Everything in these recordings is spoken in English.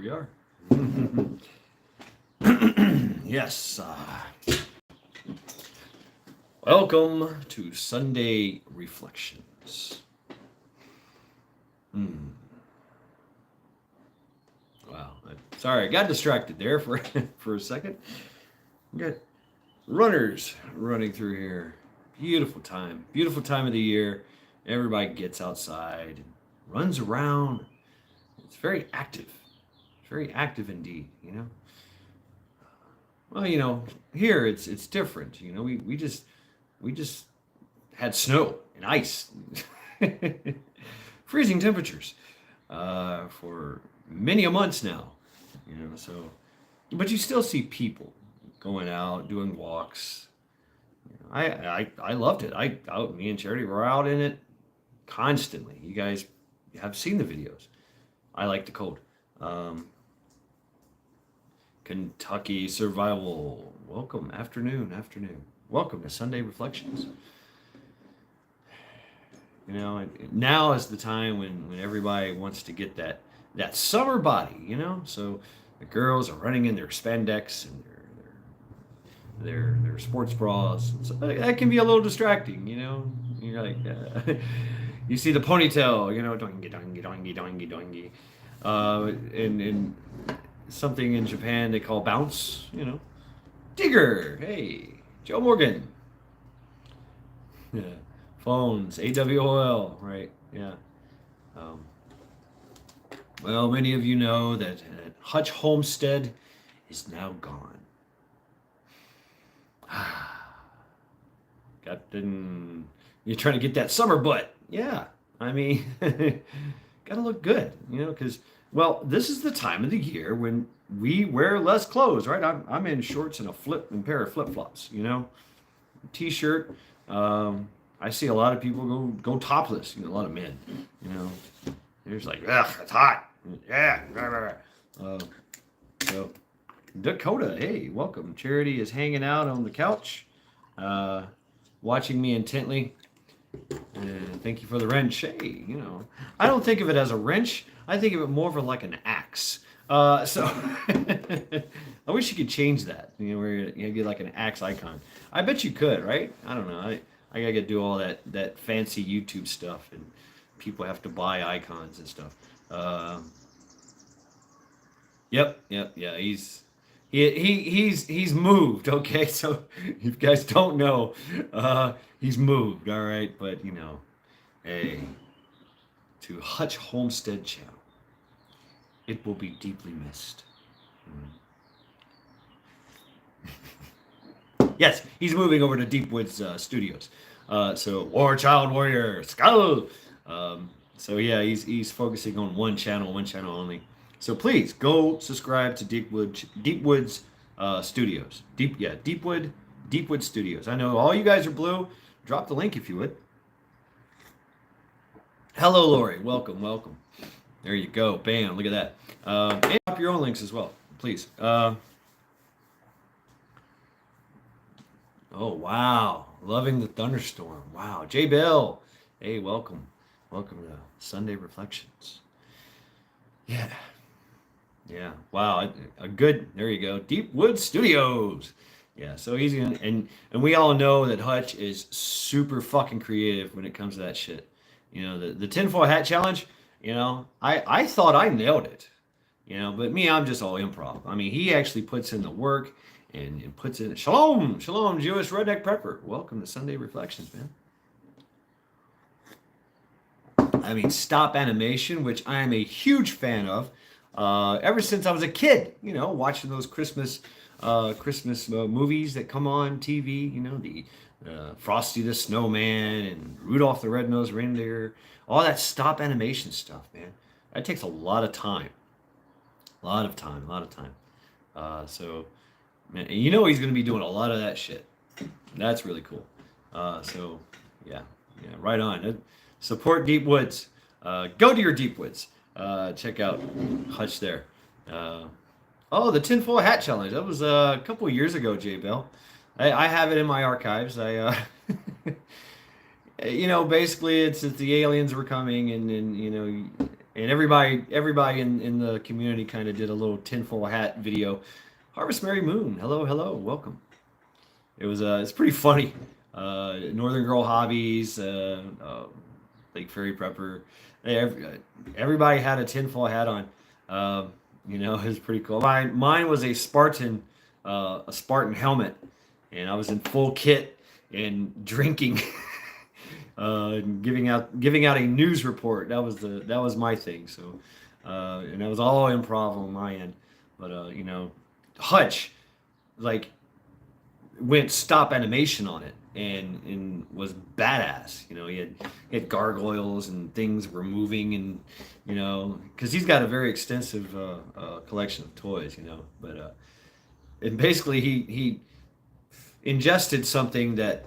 we are. Yes. Welcome to Sunday Reflections. Wow. Sorry, I got distracted there for for a second. We got runners running through here. Beautiful time. Beautiful time of the year. Everybody gets outside and runs around. It's very active. It's very active indeed, you know. Well, here it's different. We just had snow and ice, freezing temperatures for many a months now. So but you still see people going out doing walks. I loved it. Me and Charity were out in it constantly. You guys have seen the videos. I like the cold. Um, Kentucky Survival. Welcome, afternoon. Welcome to Sunday Reflections. Now is the time when everybody wants to get that summer body. So the girls are running in their spandex and their sports bras. So that can be a little distracting. You're like, you see the ponytail. Doingy doingy doingy doingy doingy. And something in Japan they call bounce. Digger. Hey, Joe Morgan. Yeah. Phones, AWOL, right? Yeah. Um, well, many of you know that Hutch Homestead is now gone. You're trying to get that summer butt. Yeah. I mean, gotta look good, because, well, this is the time of the year when we wear less clothes, right? I'm in shorts and a pair of flip-flops, t-shirt. I see a lot of people go topless. A lot of men. They're just like, ugh, it's hot. Yeah. So Dakota, hey, welcome. Charity is hanging out on the couch, watching me intently. Thank you for the wrench. Hey, I don't think of it as a wrench. I think of it more of like an axe. So I wish you could change that. Where you get like an axe icon. I bet you could, right? I don't know. I gotta do all that fancy YouTube stuff, and people have to buy icons and stuff. Yep, yeah. He's moved. Okay, so if you guys don't know, he's moved. All right, but hey, to Hutch Homestead channel, it will be deeply missed. Yes, he's moving over to Deepwoods Studios. So War Child Warrior Skull. So yeah, he's focusing on one channel only. So please go subscribe to Deepwoods Studios. Deepwood Studios. I know all you guys are blue. Drop the link if you would. Hello, Lori. Welcome. There you go. Bam. Look at that. And drop your own links as well, please. Oh, wow. Loving the thunderstorm. Wow. J Bell. Hey, welcome. Welcome to Sunday Reflections. Yeah. Wow. There you go. Deepwood Studios. Yeah. So he's going to, and we all know that Hutch is super fucking creative when it comes to that shit. The tinfoil hat challenge, I thought I nailed it, but me, I'm just all improv. I mean, he actually puts in the work. And puts in shalom, Jewish redneck prepper. Welcome to Sunday Reflections, man. I mean, stop animation, which I am a huge fan of. Ever since I was a kid, watching those Christmas movies that come on TV. The Frosty the Snowman and Rudolph the Red-Nosed Reindeer. All that stop animation stuff, man. That takes a lot of time. A lot of time. So. Man, he's going to be doing a lot of that shit. That's really cool. So, yeah, right on. Support Deepwoods. Go to your Deepwoods. Check out Hutch there. The tinfoil hat challenge. That was a couple of years ago, J Bell. I have it in my archives. Basically, it's the aliens were coming, and and everybody in the community kind of did a little tinfoil hat video. Harvest Merry Moon, hello, hello, welcome. It's pretty funny. Northern Girl Hobbies, Lake Fairy Prepper, everybody had a tinfoil hat on. It was pretty cool. Mine was a Spartan helmet, and I was in full kit and drinking, and giving out a news report. That was my thing. So, and that was all improv on my end. But Hutch, like, went stop animation on it and was badass. He had gargoyles and things were moving, and because he's got a very extensive collection of toys. And basically he ingested something that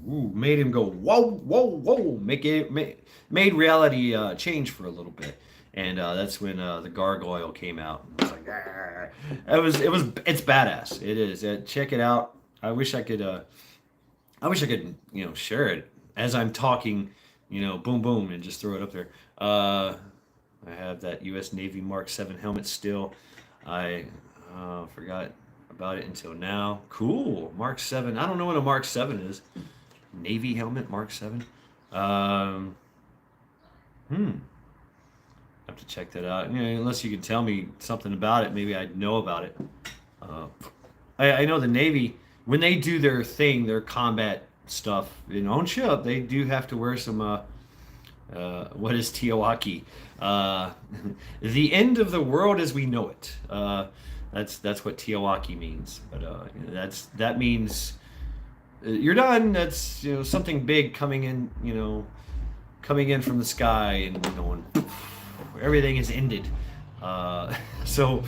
made him go whoa whoa whoa, made reality change for a little bit, and that's when the gargoyle came out. It was like, "Arr." It's badass. It is. Check it out. I wish I could share it as I'm talking, boom boom, and just throw it up there. I have that U.S. Navy Mark 7 helmet still. I forgot about it until now. Cool, Mark 7. I don't know what a Mark 7 is. Navy helmet, Mark 7. Um, hmm. Have to check that out. Unless you can tell me something about it, maybe I'd know about it. Uh, I know the Navy, when they do their thing, their combat stuff on ship, they do have to wear some. What is Tiawaki? Uh, the end of the world as we know it. That's what Tiawaki means. But that means you're done. That's something big coming in. Coming in from the sky and going. Everything is ended. So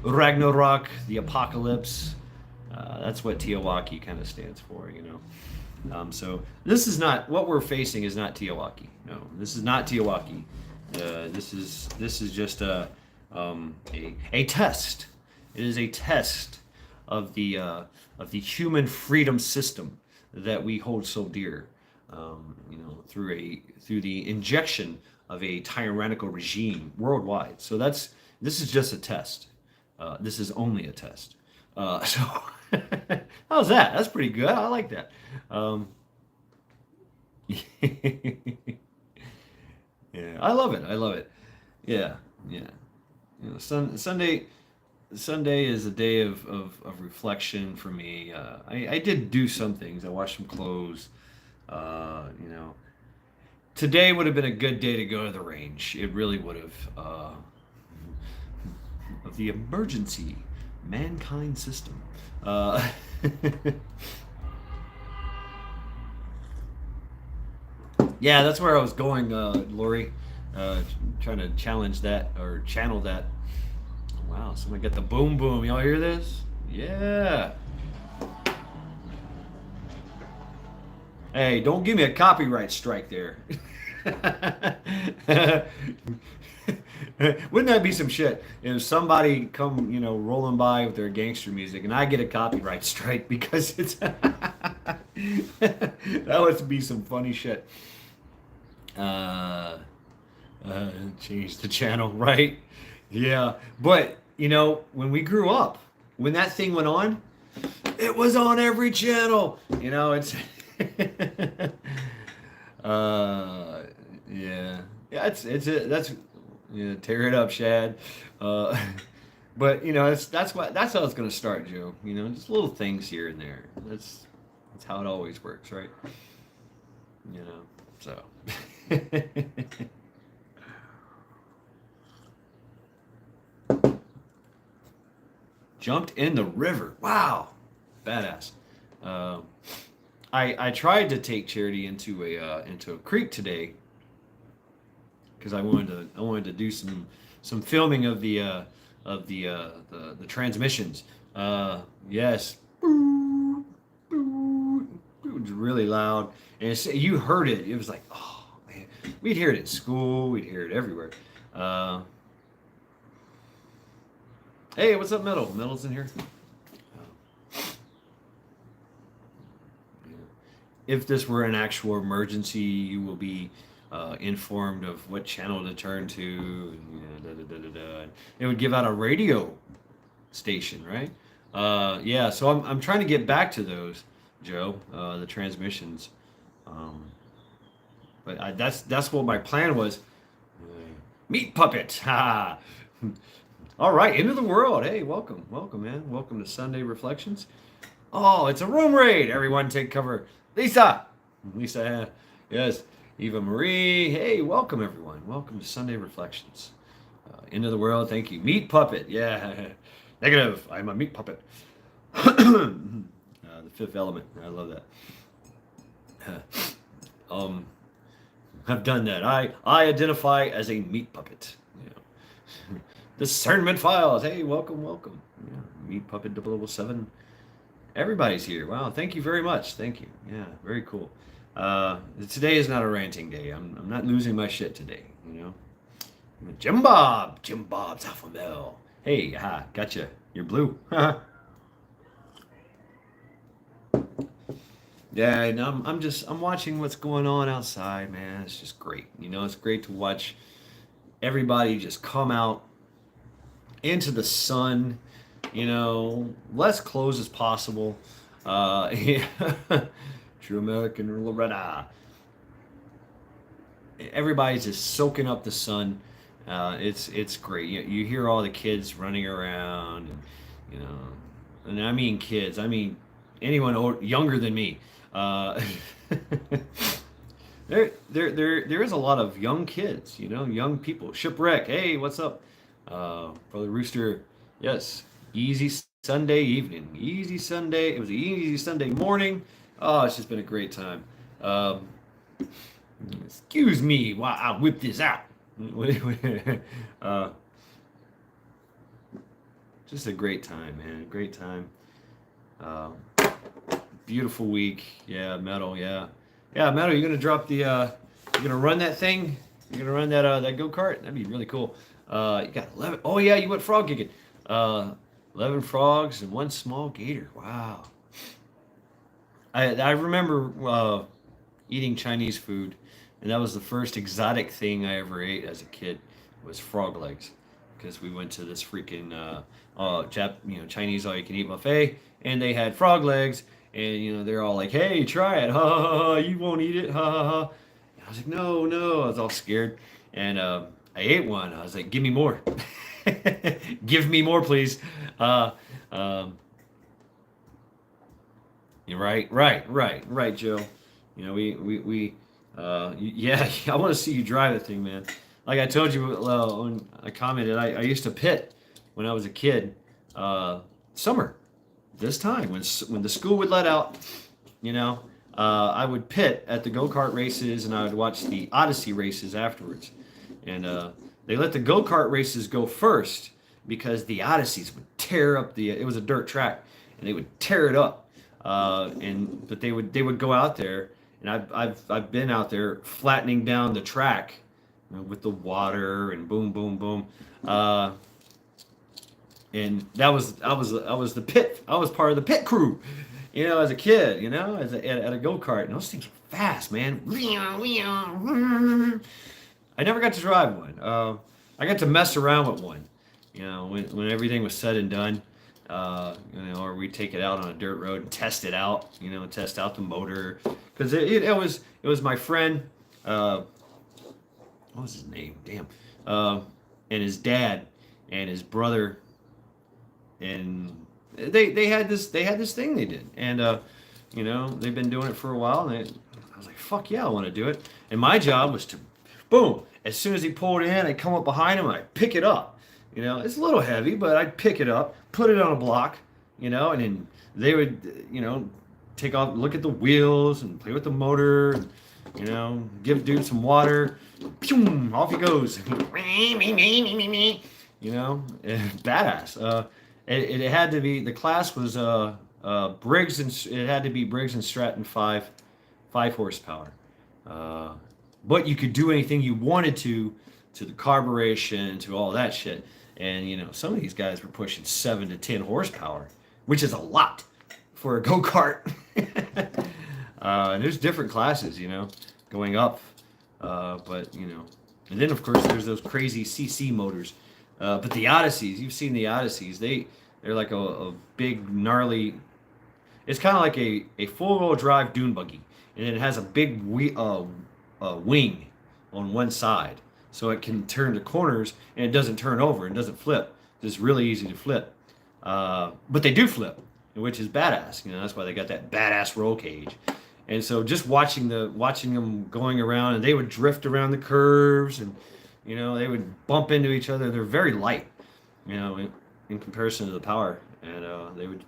Ragnarok, the apocalypse. That's what Tiawaki kind of stands for. So this is not what we're facing. Is not Tiawaki. No, this is not Tiawaki. This is just a test. It is a test of the human freedom system that we hold so dear. Through the injection of a tyrannical regime worldwide. So this is just a test. This is only a test. So how's that? That's pretty good. I like that. Yeah, I love it. I love it. Yeah, yeah. Sunday is a day of reflection for me. I did do some things. I washed some clothes. Uh, you know, Today would have been a good day to go to the range. It really would have. Of the emergency mankind system. Uh, yeah, that's where I was going, Lori. Trying to challenge that or channel that. Wow, someone got the boom boom. Y'all hear this? Yeah. Hey, don't give me a copyright strike there. Wouldn't that be some shit if somebody come, rolling by with their gangster music and I get a copyright strike because it's that would be some funny shit. Uh, Change the channel, right? Yeah, but when we grew up, when that thing went on, it was on every channel. It's uh, yeah, yeah. That's tear it up, Shad. Uh, but that's how it's gonna start, Joe. Just little things here and there. That's how it always works, right? So. Jumped in the river. Wow, badass. Um, I tried to take Charity into a creek today because I wanted to do some filming of the transmissions. Yes, it was really loud, and you heard it. It was like, oh man, we'd hear it at school, we'd hear it everywhere. Uh, hey, what's up, Metal? Metal's in here. If this were an actual emergency, you will be informed of what channel to turn to. And it would give out a radio station, right? Yeah, so I'm trying to get back to those, Joe, the transmissions. Um, but that's what my plan was. Meat puppet. Ha! All right, into the world. Hey, welcome, man. Welcome to Sunday Reflections. Oh, it's a room raid. Everyone take cover. Lisa, yes. Eva Marie. Hey, welcome everyone. Welcome to Sunday Reflections. Into the world. Thank you. Meat puppet. Yeah. Negative. I'm a meat puppet. The fifth element. I love that. I've done that. I identify as a meat puppet. Yeah. Discernment Files. Hey, welcome. Yeah. Meat Puppet 007. Everybody's here. Wow, thank you very much. Thank you. Yeah, very cool. Today is not a ranting day. I'm not losing my shit today, you know. Jim Bob's Alpha Male. Hey, gotcha. You're blue. Yeah, and I'm watching what's going on outside, man. It's just great. You know, it's great to watch everybody just come out into the sun, you know, less clothes as possible. Yeah. True American Loretta. Everybody's just soaking up the sun. It's great. You hear all the kids running around, and, you know, and I mean kids. I mean anyone younger than me. There is a lot of young kids, you know, young people. Shipwreck, hey, what's up? Brother Rooster, yes. Easy Sunday evening. Easy Sunday. It was an easy Sunday morning. Oh, it's just been a great time. Excuse me while I whip this out. Just a great time, man. Great time. Beautiful week. Yeah, Metal. Yeah, Metal. You're gonna drop the. You're gonna run that thing. You're gonna run that go kart. That'd be really cool. You got 11. Oh yeah, you went frog gigging. 11 frogs and one small gator. Wow. I remember eating Chinese food, and that was the first exotic thing I ever ate as a kid was frog legs, because we went to this freaking Chinese all you can eat buffet, and they had frog legs, and you know they're all like, "Hey, try it, ha ha ha! You won't eat it, ha ha ha!" And I was like, "No, no!" I was all scared, and I ate one. I was like, "Give me more, give me more, please." You're right, Joe. You know, yeah, I want to see you drive the thing, man. Like I told you when I commented, I used to pit when I was a kid. Summer, this time when the school would let out, you know, I would pit at the go-kart races, and I would watch the Odyssey races afterwards. And they let the go-kart races go first because the Odysseys would tear up it was a dirt track, and they would tear it up. But they would go out there, and I've been out there flattening down the track, you know, with the water and boom boom boom, and I was the pit. I was part of the pit crew, you know, as a kid, you know, at a go kart, and those things were fast, man. I never got to drive one. I got to mess around with one, you know, when everything was said and done. You know, or we take it out on a dirt road and test it out, you know, test out the motor, because it was my friend, what was his name? Damn, and his dad and his brother, and they had this thing they did, and you know, they've been doing it for a while, and I was like, fuck yeah, I want to do it, and my job was to, boom, as soon as he pulled in, I'd come up behind him, and I'd pick it up. You know, it's a little heavy, but I'd pick it up, put it on a block, you know, and then they would, you know, take off, look at the wheels and play with the motor, and, you know, give dude some water, pew, off he goes. You know, badass. It had to be, the class was Briggs, and it had to be Briggs and Stratton 5 horsepower. But you could do anything you wanted to the carburation, to all that shit. And, you know, some of these guys were pushing 7 to 10 horsepower, which is a lot for a go-kart. And there's different classes, you know, going up But and then of course there's those crazy CC motors. But the Odysseys, you've seen the Odysseys. They're like a big gnarly. It's kind of like a four-wheel drive dune buggy, and it has a big wing on one side, so it can turn the corners and it doesn't turn over and doesn't flip. It's really easy to flip, but they do flip, which is badass. That's why they got that badass roll cage. And so just watching them going around, and they would drift around the curves, and they would bump into each other. They're very light, in comparison to the power, and they would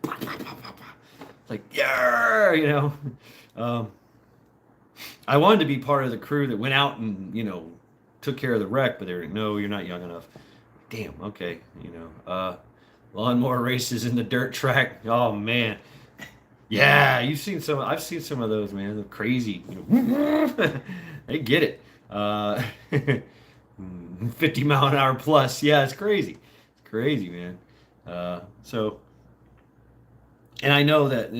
like yeah. I wanted to be part of the crew that went out and took care of the wreck, but they're like, no, you're not young enough. Damn, okay, lawnmower races in the dirt track. Oh man, yeah, you've seen some. I've seen some of those, man. They're crazy. They get it. 50-mile-an-hour plus. Yeah, it's crazy. It's crazy, man. So, and I know that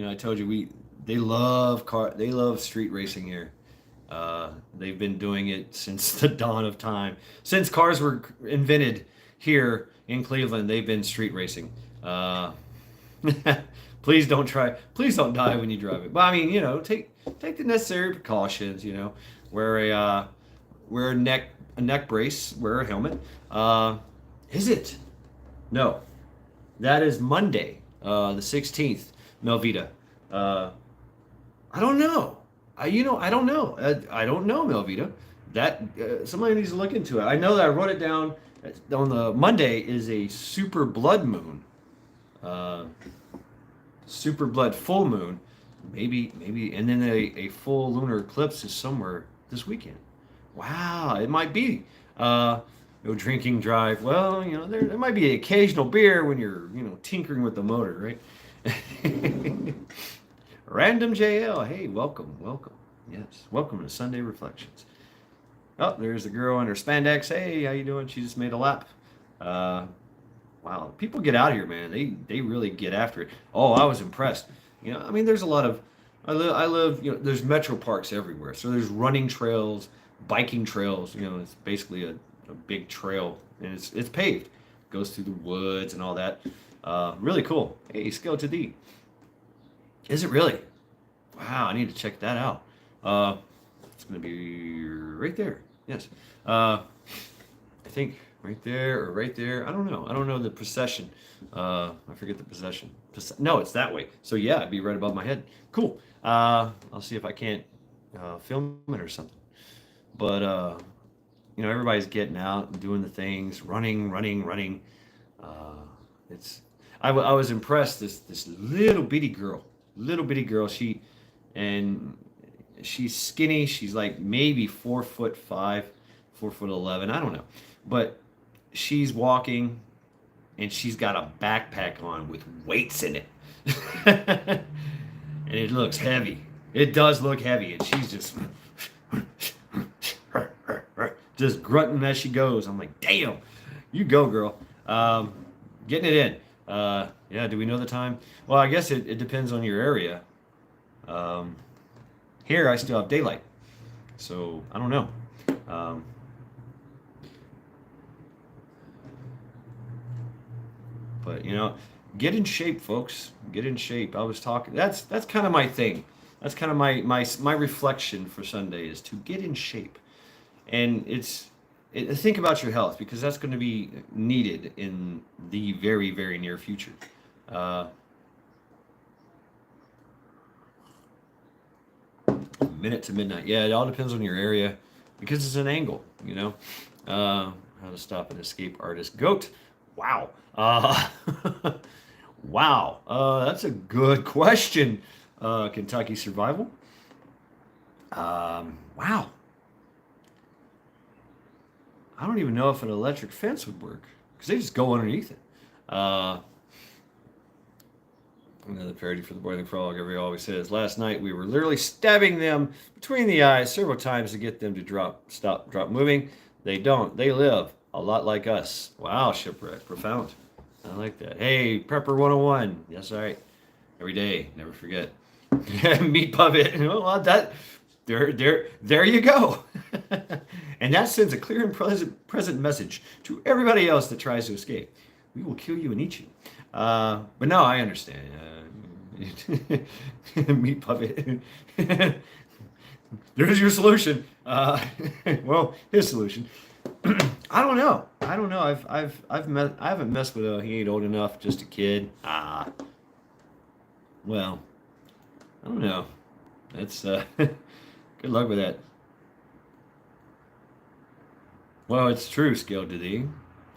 I told you they love street racing here. They've been doing it since the dawn of time. Since cars were invented here in Cleveland, they've been street racing. Please don't try. Please don't die when you drive it. But I mean, take the necessary precautions. Wear a neck brace, wear a helmet. Is it? No, that is Monday, the 16th. Melvita. I don't know. I don't know. I don't know, Melvita. That somebody needs to look into it. I know that I wrote it down. On the Monday is a super blood moon. Super blood full moon, maybe, and then a full lunar eclipse is somewhere this weekend. Wow, it might be. No drinking drive. Well, there might be an occasional beer when you're tinkering with the motor, right? Random JL, hey, welcome. Yes, welcome to Sunday Reflections. Oh, there's the girl in her spandex. Hey, how you doing? She just made a lap. Wow, people get out here, man. They really get after it. Oh, I was impressed. There's a lot of. I live. There's metro parks everywhere. So there's running trails, biking trails. It's basically a big trail, and it's paved. Goes through the woods and all that. Really cool. Hey, Skeleton D. Is it really? Wow, I need to check that out. It's gonna be right there. Yes. I think. Right there or right there. I don't know the procession. I forget the procession. No, it's that way. So yeah, it'd be right above my head. Cool. I'll see if I can't film it or something. But everybody's getting out and doing the things, running. I was impressed. This little bitty girl. She's skinny. She's like maybe 4'5", 4'11". I don't know, but she's walking and she's got a backpack on with weights in it. And it looks heavy. It does look heavy. And she's just grunting as she goes. I'm like, damn, you go, girl. Getting it in. Yeah, do we know the time? Well, I guess it depends on your area. Here, I still have daylight. So, I don't know. But get in shape, folks. Get in shape. I was talking. That's kind of my thing. That's kind of my reflection for Sunday is to get in shape, and think about your health because that's going to be needed in the very very near future. Minute to midnight. Yeah, it all depends on your area because it's an angle. How to stop an escape artist goat. Wow. Wow. That's a good question. Kentucky Survival. Wow. I don't even know if an electric fence would work because they just go underneath it. Another parody for the Boiling Frog. Everybody always says, last night we were literally stabbing them between the eyes several times to get them to drop moving. They don't. They live a lot like us. Wow, Shipwreck. Profound. I like that. Hey, Prepper 101. Yes, all right. Every day. Never forget. Meat puppet. Well, There you go. And that sends a clear and present message to everybody else that tries to escape. We will kill you and eat you. But no, I understand. Meat puppet. There's your solution. Well, his solution. I don't know. I don't know. I haven't messed with a. He ain't old enough. Just a kid. Well, I don't know. That's good luck with that. Well, it's true, Scale to thee,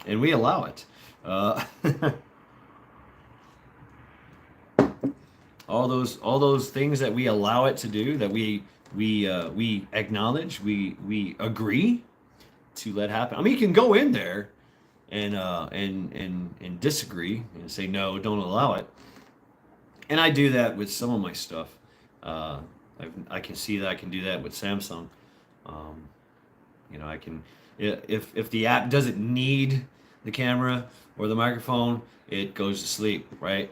and we allow it. Uh, all those things that we allow it to do, that we acknowledge, we agree to let happen. I mean, you can go in there and disagree and say no, don't allow it. And I do that with some of my stuff. Uh, I can see that I can do that with Samsung. Um, I can, if the app doesn't need the camera or the microphone, it goes to sleep, right?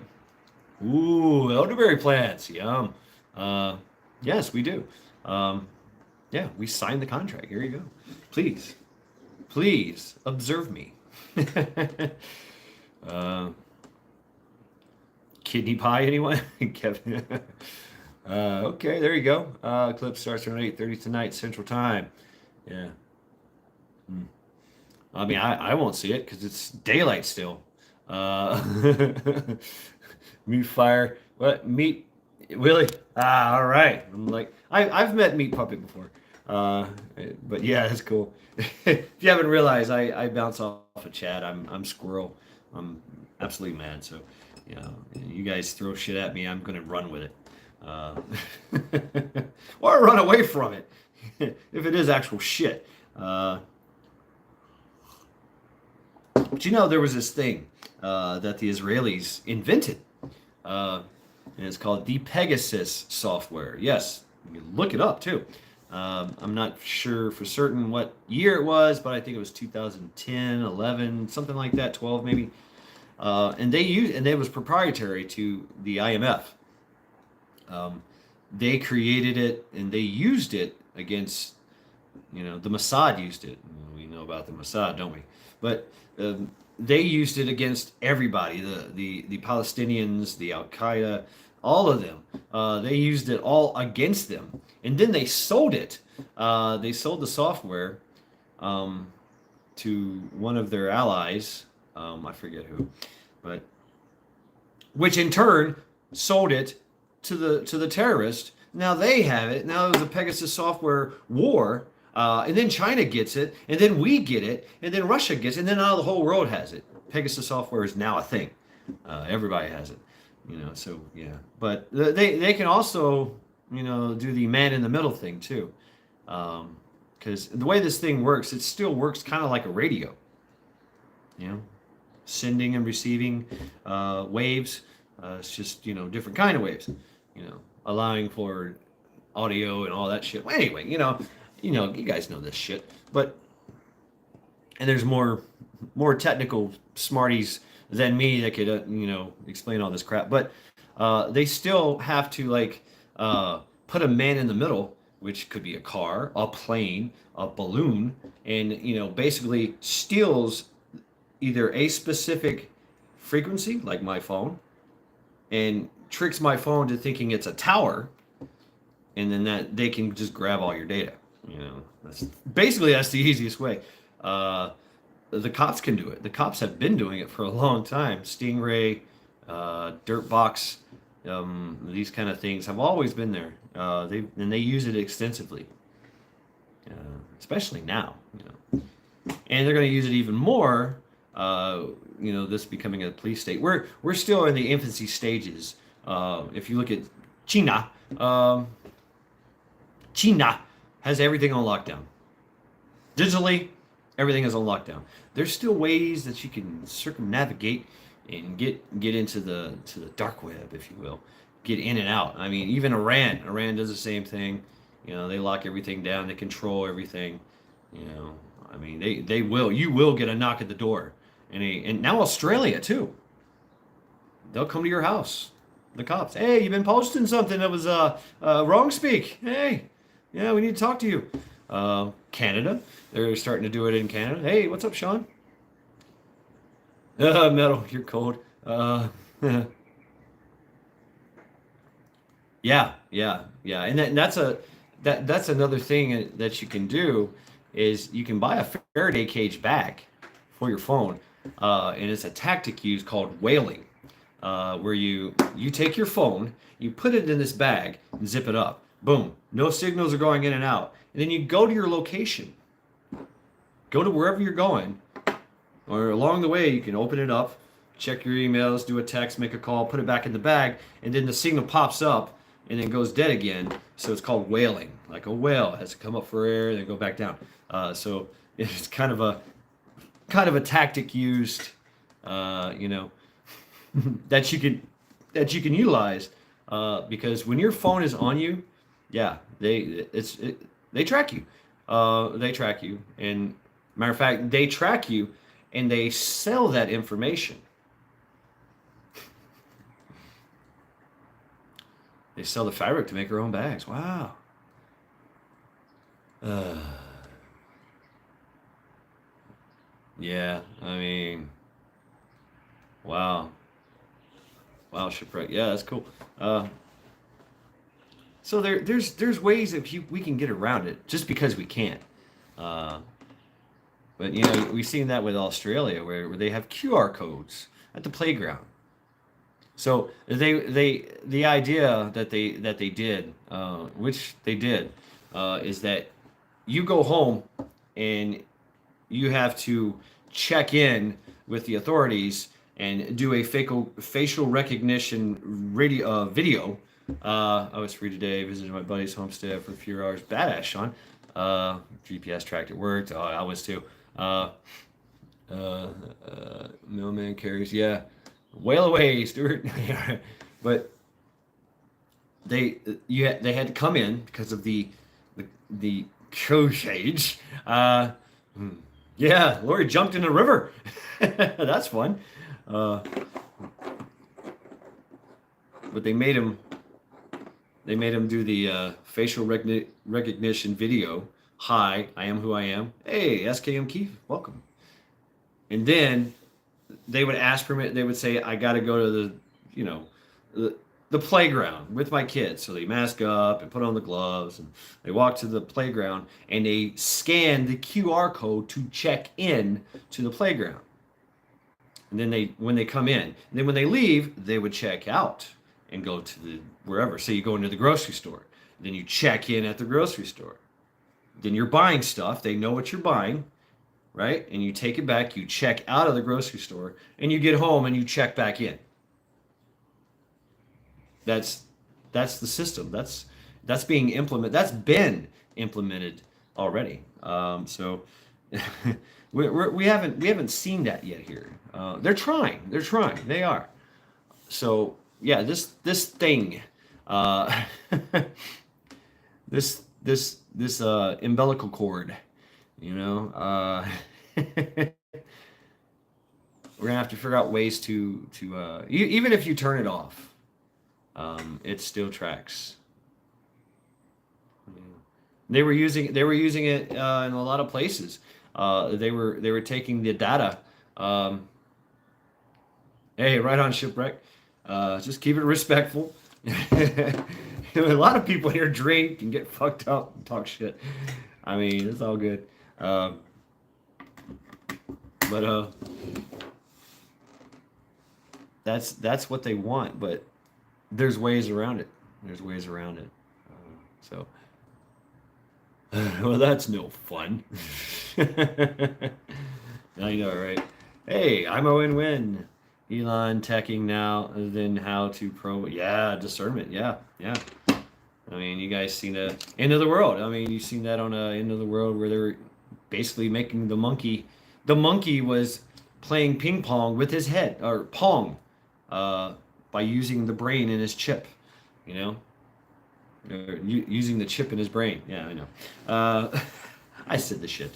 Ooh, elderberry plants, yum. Uh, yes, we do. Um, yeah, we signed the contract. Here you go. Please, please observe me. uh, Kidney pie, anyone? Kevin. Okay, there you go. Clip starts around 8:30 tonight Central Time. Yeah. Hmm. I mean, I won't see it because it's daylight still. Uh, Meat fire. What meat? Willie? All right. I'm like, I've met Meat Puppet before. Uh, but yeah, that's cool. If you haven't realized, I bounce off a chat. I'm squirrel. I'm absolutely mad. So, you guys throw shit at me, I'm gonna run with it. Uh, or run away from it if it is actual shit. But there was this thing that the Israelis invented, and it's called the Pegasus software. Yes, you can look it up too. I'm not sure for certain what year it was, but I think it was 2010, 11, something like that, 12 maybe. And it was proprietary to the IMF. Um, they created it and they used it against, the Mossad used it. We know about the Mossad, don't we? But they used it against everybody, the Palestinians, the Al Qaeda, all of them. They used it all against them, and then they sold it. They sold the software um, to one of their allies. I forget who, but which in turn sold it to the terrorist. Now they have it. Now there's a Pegasus software war. And then China gets it, and then we get it, and then Russia gets it, and then now the whole world has it. Pegasus software is now a thing. Everybody has it, So yeah, but they can also do the man in the middle thing too, because the way this thing works, it still works kind of like a radio. Sending and receiving waves. It's just different kind of waves. Allowing for audio and all that shit. Well, anyway, you guys know this shit, and there's more technical smarties than me that could explain all this crap. But they still have to put a man in the middle, which could be a car, a plane, a balloon, and basically steals either a specific frequency, like my phone, and tricks my phone to thinking it's a tower, and then that they can just grab all your data. That's the easiest way. The cops can do it. The cops have been doing it for a long time. Stingray, Dirtbox, these kind of things have always been there. They use it extensively, especially now. And they're going to use it even more. This becoming a police state. We're still in the infancy stages. If you look at China, China has everything on lockdown. Digitally, everything is on lockdown. There's still ways that you can circumnavigate and get into the dark web, if you will, get in and out. I mean, even Iran does the same thing. They lock everything down, they control everything. I mean, you will get a knock at the door, and now Australia too. They'll come to your house. The cops. Hey, you've been posting something that was wrong speak. Hey, Yeah, we need to talk to you. Canada, they're starting to do it in Canada. Hey, what's up, Sean? Metal, you're cold. Yeah, yeah, yeah, and that's that's another thing that you can do is you can buy a Faraday cage bag for your phone, and it's a tactic used called whaling, where you take your phone, you put it in this bag, and zip it up. Boom, no signals are going in and out, and then you go to your location, go to wherever you're going, or along the way you can open it up, check your emails, do a text, make a call, put it back in the bag, and then the signal pops up and then goes dead again. So it's called whaling, like a whale has to come up for air and then go back down. So it's kind of a tactic used, you know, that you can utilize, because when your phone is on you, yeah, they track you. They track you, and matter of fact, they track you, and they sell that information. They sell the fabric to make their own bags. Wow. Uh, yeah, I mean, wow, wow, shipwreck. Yeah, that's cool. Uh, so there's ways that we can get around it just because we can't. Uh, but you know, we've seen that with Australia where they have QR codes at the playground. So the idea that they did, which they did, is that you go home and you have to check in with the authorities and do a facial recognition video. I was free today, visited my buddy's homestead for a few hours. Badass, Sean. GPS tracked it worked. Oh, I was too. Mailman carries, yeah. Whale away, Stuart. But they had to come in because of the cage. Hmm. Yeah, Lori jumped in the river. That's fun. Uh, but they made him do the facial recognition video. Hi, I am who I am. Hey, SKM Keith, welcome. And then they would ask permit. They would say, "I got to go to you know, the, the playground with my kids." So they mask up and put on the gloves, and they walk to the playground and they scan the QR code to check in to the playground. And then when they come in, and then when they leave, they would check out and go to the wherever. So you go into the grocery store, then you check in at the grocery store. Then you're buying stuff. They know what you're buying, right? And you take it back, you check out of the grocery store, and you get home and you check back in. That's that's the system. That's being implemented. That's been implemented already. So we haven't seen that yet here. They're trying. They're trying. They are. So yeah, this thing, uh, this umbilical cord, you know. We're gonna have to figure out ways to even if you turn it off, it still tracks. They were using it in a lot of places. They were taking the data. Um, hey, right on, shipwreck. Just keep it respectful. A lot of people here drink and get fucked up and talk shit. I mean, it's all good. Um, but that's what they want. But there's ways around it. There's ways around it. So, well, that's no fun. I know, right? Hey, I'm a win-win. Elon teching now, then how to pro. Yeah, discernment. Yeah, yeah. I mean, you guys seen the end of the world. I mean, you've seen that on end of the world where they're basically making the monkey. The monkey was playing ping pong with his head or pong, uh, by using the brain in his chip. You know, using the chip in his brain. Yeah, I know. I said the shit.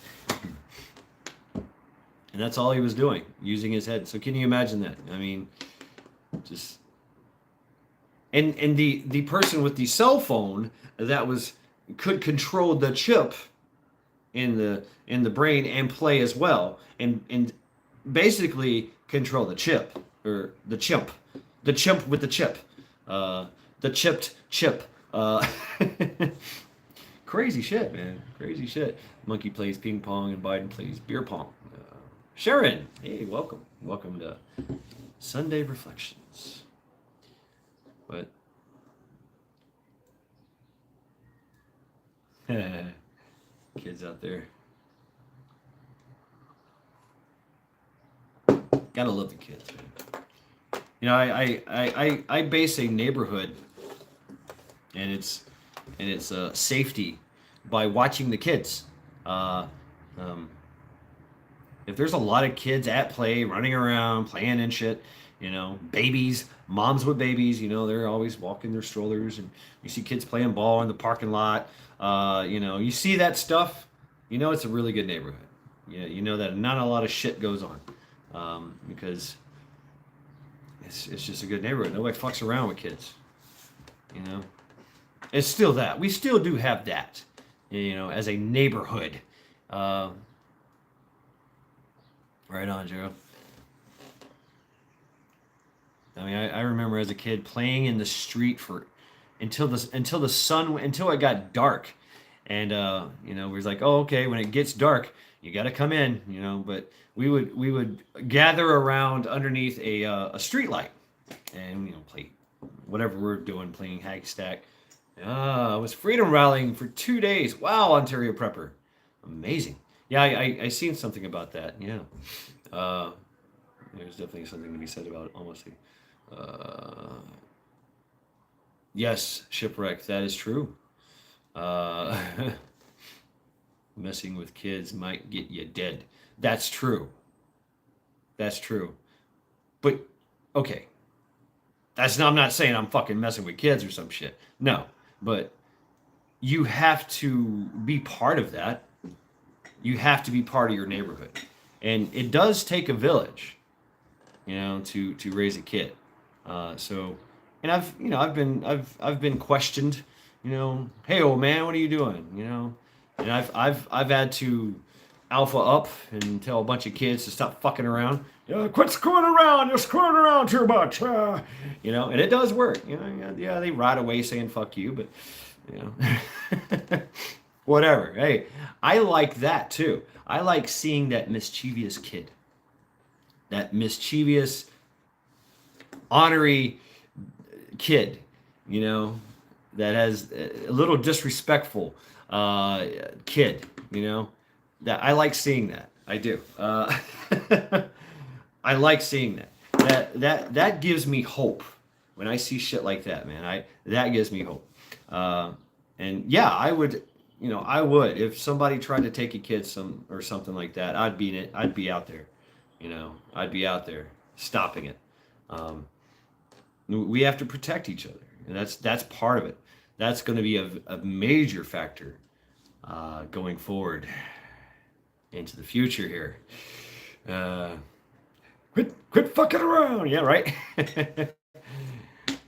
And that's all he was doing, using his head. So can you imagine that? I mean, just and the person with the cell phone that was could control the chip in the brain and play as well, and basically control the chip or the chimp with the chip, the chipped chip. Crazy shit, man. Crazy shit. Monkey plays ping pong and Biden plays beer pong. Sharon, hey, welcome. Welcome to Sunday Reflections. But kids out there. Gotta love the kids, man. You know, I base a neighborhood and its safety by watching the kids. Uh, um, if there's a lot of kids at play, running around, playing and shit, you know, babies, moms with babies, you know, they're always walking their strollers, and you see kids playing ball in the parking lot. You know, you see that stuff, you know, it's a really good neighborhood. You know that not a lot of shit goes on, because it's just a good neighborhood. Nobody fucks around with kids, you know. It's still that. We still do have that, you know, as a neighborhood. Right on, Joe. I mean, I remember as a kid playing in the street for until the sun until it got dark, and you know, we was like, oh, okay, when it gets dark, you got to come in, you know. But we would gather around underneath a street light, and you know, play whatever we're doing, playing hacky stack. I was freedom rallying for 2 days. Wow, Ontario Prepper, amazing. Yeah, I seen something about that. Yeah, uh, there's definitely something to be said about honesty. Uh, yes, shipwreck. That is true. Uh, messing with kids might get you dead. That's true. That's true. But okay, that's not. I'm not saying I'm fucking messing with kids or some shit. No, but you have to be part of that. You have to be part of your neighborhood, and it does take a village, you know, to raise a kid. So, and I've been questioned, you know, hey old man, what are you doing, you know, and I've had to alpha up and tell a bunch of kids to stop fucking around. Yeah, quit screwing around. You're screwing around too much. You know, and it does work. You know, yeah, they ride away saying fuck you, but you know, whatever. Hey, I like that too. I like seeing that mischievous kid, that mischievous, ornery kid, you know, that has a little disrespectful kid, you know, that I like seeing that. I do. I like seeing that. That gives me hope when I see shit like that, man. That gives me hope. And yeah, I would, you know, I would if somebody tried to take a kid or something like that. I'd be in it. I'd be out there, you know. I'd be out there stopping it. We have to protect each other, and that's part of it. That's going to be a major factor going forward into the future here. Quit fucking around, yeah, right.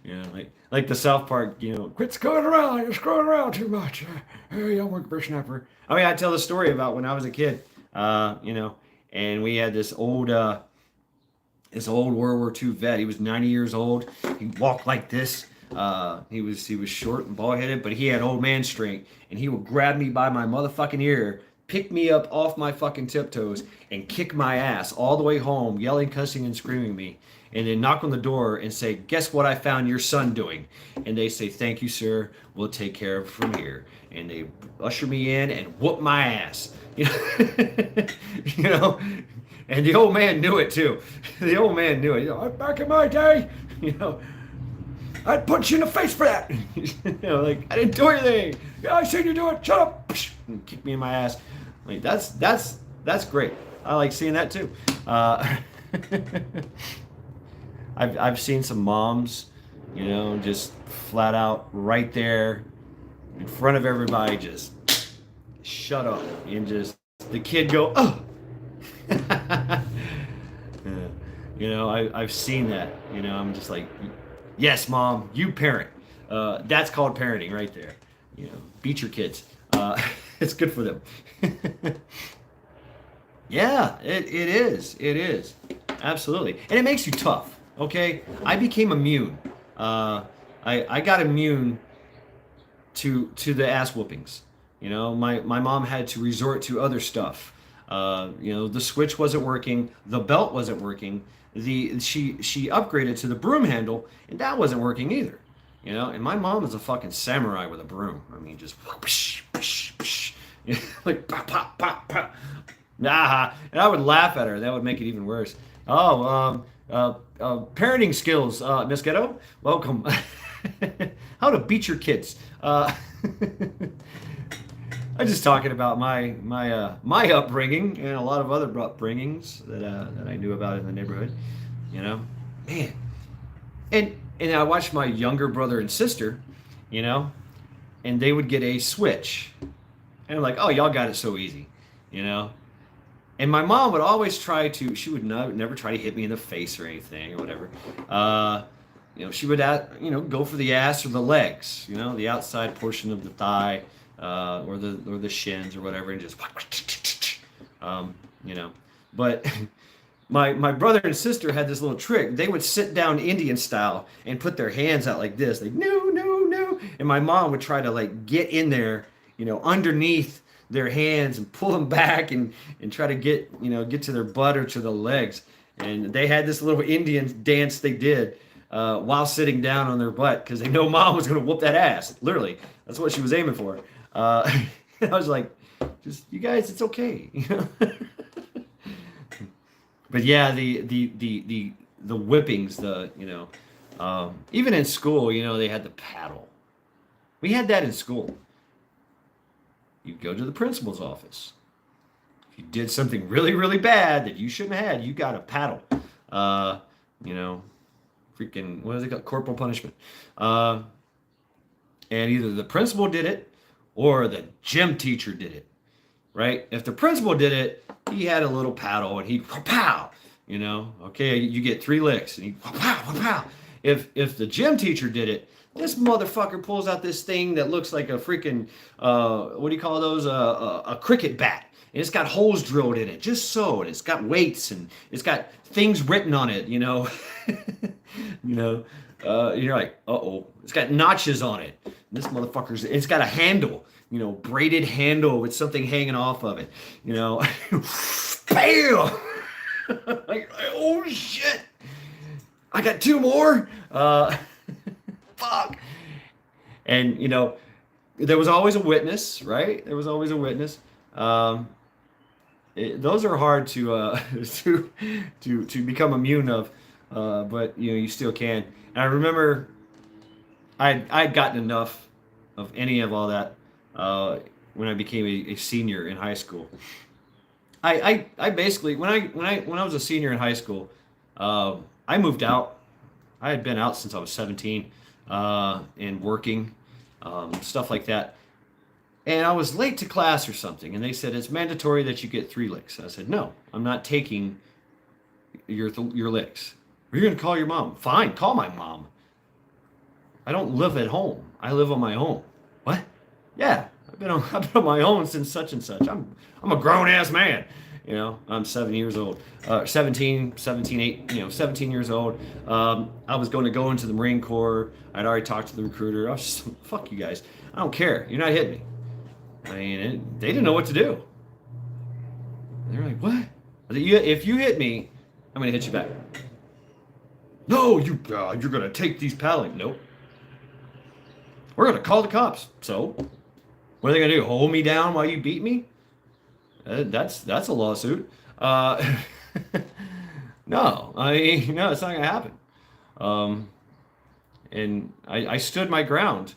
Yeah, like the South Park, you know, quit screwing around. You're screwing around too much. Hey, young whippersnapper. I mean, I tell the story about when I was a kid, you know, and we had this old World War II vet. He was 90 years old. He walked like this. He was short and bald headed, but he had old man strength, and he would grab me by my motherfucking ear, pick me up off my fucking tiptoes, and kick my ass all the way home, yelling, cussing, and screaming at me, and then knock on the door and say, "Guess what I found your son doing?" And they say, "Thank you, sir. We'll take care of it from here." And they usher me in and whoop my ass. You know, you know. And the old man knew it too. The old man knew it. You know, back in my day, you know, I'd punch you in the face for that. You know, like, I didn't do anything. Yeah, I seen you do it. Shut up. And kick me in my ass. Like, that's great. I like seeing that too. I've seen some moms, you know, just flat out right there in front of everybody, just shut up, and just the kid go, oh. Yeah. You know, I've seen that. You know, I'm just like, yes, mom, you parent. That's called parenting right there. beat your kids. It's good for them. Yeah, it is. It is. Absolutely. And it makes you tough. Okay. I became immune. I got immune to the ass whoopings. My mom had to resort to other stuff. The switch wasn't working, the belt wasn't working, she upgraded to the broom handle, and that wasn't working either. And my mom is a fucking samurai with a broom. I mean, just whoosh, whoosh, whoosh, like pop, pop, pop, pop. Nah, and I would laugh at her. That would make it even worse. Oh, parenting skills, Miss Ghetto. Welcome. How to beat your kids. I'm just talking about my upbringing and a lot of other upbringings that I knew about in the neighborhood. Man, and I watched my younger brother and sister, and they would get a switch, and I'm like, oh, y'all got it so easy, And my mom would always try to. She would never try to hit me in the face or anything or whatever. She would go for the ass or the legs, the outside portion of the thigh, or the shins or whatever, and just But my brother and sister had this little trick. They would sit down Indian style and put their hands out like this, like no, no, no, and my mom would try to like get in there, underneath their hands and pull them back and try to get to their butt or to the legs. And they had this little Indian dance they did while sitting down on their butt because they know mom was going to whoop that ass. Literally, that's what she was aiming for. I was like, just you guys, it's okay. But yeah, the whippings, even in school, they had the paddle. We had that in school. You'd go to the principal's office. If you did something really, really bad that you shouldn't have had, you got a paddle. Freaking, what is it called? Corporal punishment. And either the principal did it or the gym teacher did it, right? If the principal did it, he had a little paddle and he'd pow, okay, you get 3 licks and he'd pow, pow. If the gym teacher did it, this motherfucker pulls out this thing that looks like a freaking, what do you call those? A cricket bat. And it's got holes drilled in it, just so. And it's got weights and it's got things written on it, You're like, uh-oh. It's got notches on it. And this it's got a handle, braided handle with something hanging off of it, Bam! Like, oh, shit. I got 2 more. Fuck. And there was always a witness, right? There was always a witness. Those are hard to to become immune of, but you still can. And I remember I'd gotten enough of any of all that when I became a senior in high school. I basically when I was a senior in high school, I moved out. I had been out since I was 17. And working, stuff like that. And I was late to class or something, and they said, it's mandatory that you get 3 licks. I said, no, I'm not taking your licks. Are you going to call your mom? Fine, call my mom. I don't live at home. I live on my own. What? Yeah, I've been on my own since such and such. I'm a grown-ass man. I'm 7 years old, 17 years old. I was going to go into the Marine Corps. I'd already talked to the recruiter. I was just, fuck you guys. I don't care. You're not hitting me. I mean, they didn't know what to do. They're like, what? I said, if you hit me, I'm going to hit you back. No, you're going to take these paddling. Nope. We're going to call the cops. So what are they going to do? Hold me down while you beat me? That's a lawsuit. No, no, it's not gonna happen. And I stood my ground,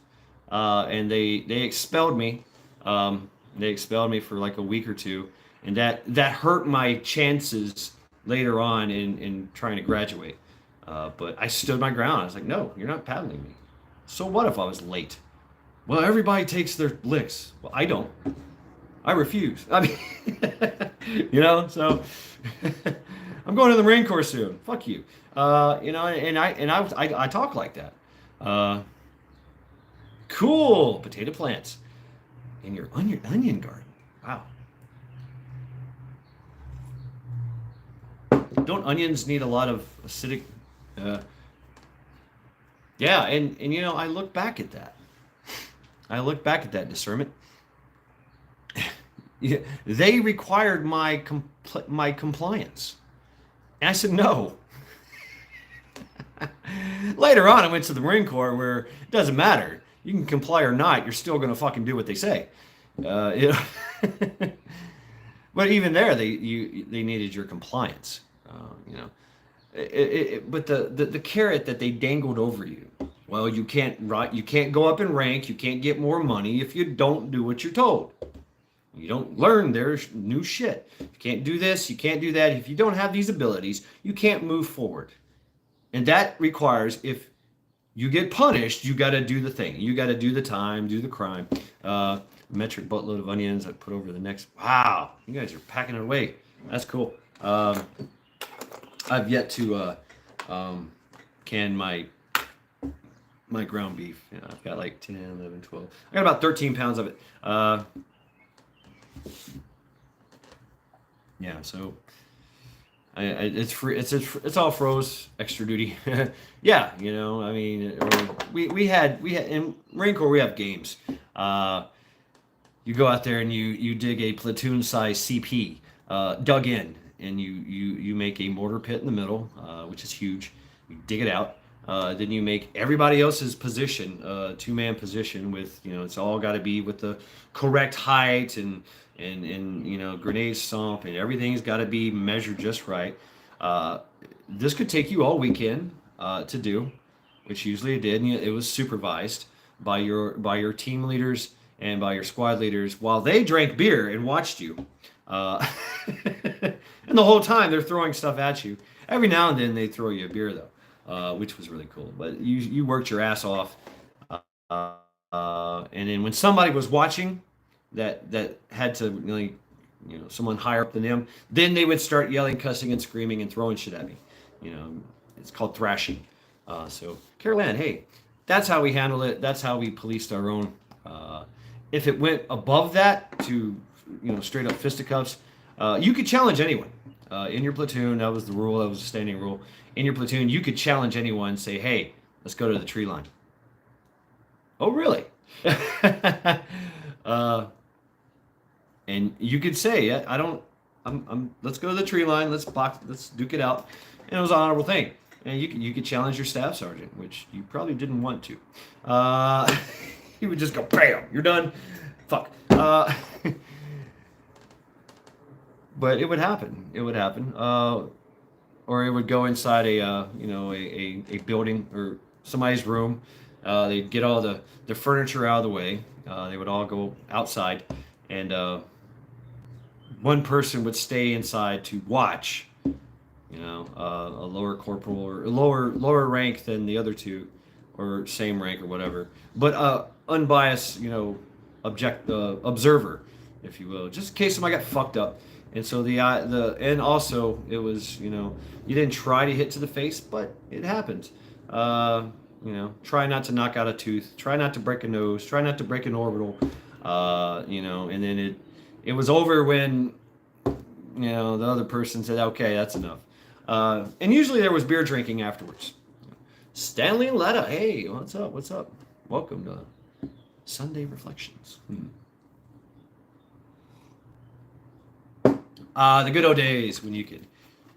and they expelled me. They expelled me for like a week or 2, and that hurt my chances later on in trying to graduate. But I stood my ground. I was like, no, you're not paddling me. So what if I was late? Well, everybody takes their licks. Well, I don't. I refuse. I mean, so I'm going to the Marine Corps soon. Fuck you. And I talk like that. Cool. Potato plants in your onion garden. Wow. Don't onions need a lot of acidic? Uh, yeah, and you know, I look back at that. I look back at that discernment. Yeah, they required my compliance, and I said no. Later on, I went to the Marine Corps where it doesn't matter. You can comply or not. You're still going to fucking do what they say. You know? But even there, they needed your compliance. You know, but the carrot that they dangled over you. Well, you can't go up in rank. You can't get more money if you don't do what you're told. You don't learn their new shit. You can't do this. You can't do that. If you don't have these abilities, you can't move forward. And that requires, if you get punished, you got to do the thing. You got to do the time, do the crime. Metric buttload of onions I put over the next. Wow, you guys are packing it away. That's cool. I've yet to can my ground beef. You know, I've got like 10, 11, 12. I got about 13 pounds of it. Yeah, so it's free. It's all froze, extra duty. Yeah, you know, I mean, we had in Marine Corps we have games. You go out there and you dig a platoon size CP, dug in, and you make a mortar pit in the middle, which is huge. You dig it out. Then you make everybody else's position, two-man position with, you know, it's all got to be with the correct height and you know, grenade stomp, and everything's got to be measured just right. This could take you all weekend to do, which usually it did. And it was supervised by your team leaders and by your squad leaders while they drank beer and watched you. And the whole time they're throwing stuff at you. Every now and then they throw you a beer though, which was really cool. But you worked your ass off. And then when somebody was watching that had to really, you know, someone higher up than them, then they would start yelling, cussing, and screaming and throwing shit at me. You know, it's called thrashing. So Carol Ann, hey, that's how we handled it. That's how we policed our own. If it went above that to, you know, straight up fisticuffs, you could challenge anyone in your platoon. That was the rule. That was a standing rule. In your platoon, you could challenge anyone and say, hey, let's go to the tree line. Oh, really? And you could say, yeah, let's go to the tree line. Let's duke it out. And it was an honorable thing. And you could challenge your staff sergeant, which you probably didn't want to. He would just go, bam, you're done. Fuck. But it would happen. It would happen. Or it would go inside a building or somebody's room. They'd get all the furniture out of the way. They would all go outside, and one person would stay inside to watch. You know, a lower corporal or lower rank than the other two, or same rank or whatever, but unbiased, you know, observer, if you will, just in case somebody got fucked up. And so and also it was, you know, you didn't try to hit to the face, but it happened. You know, try not to knock out a tooth, try not to break a nose, try not to break an orbital. You know, and then it was over when, you know, the other person said, okay, that's enough. And usually there was beer drinking afterwards. Stanley and Letta, hey, what's up? What's up? Welcome to Sunday Reflections. The good old days when you could,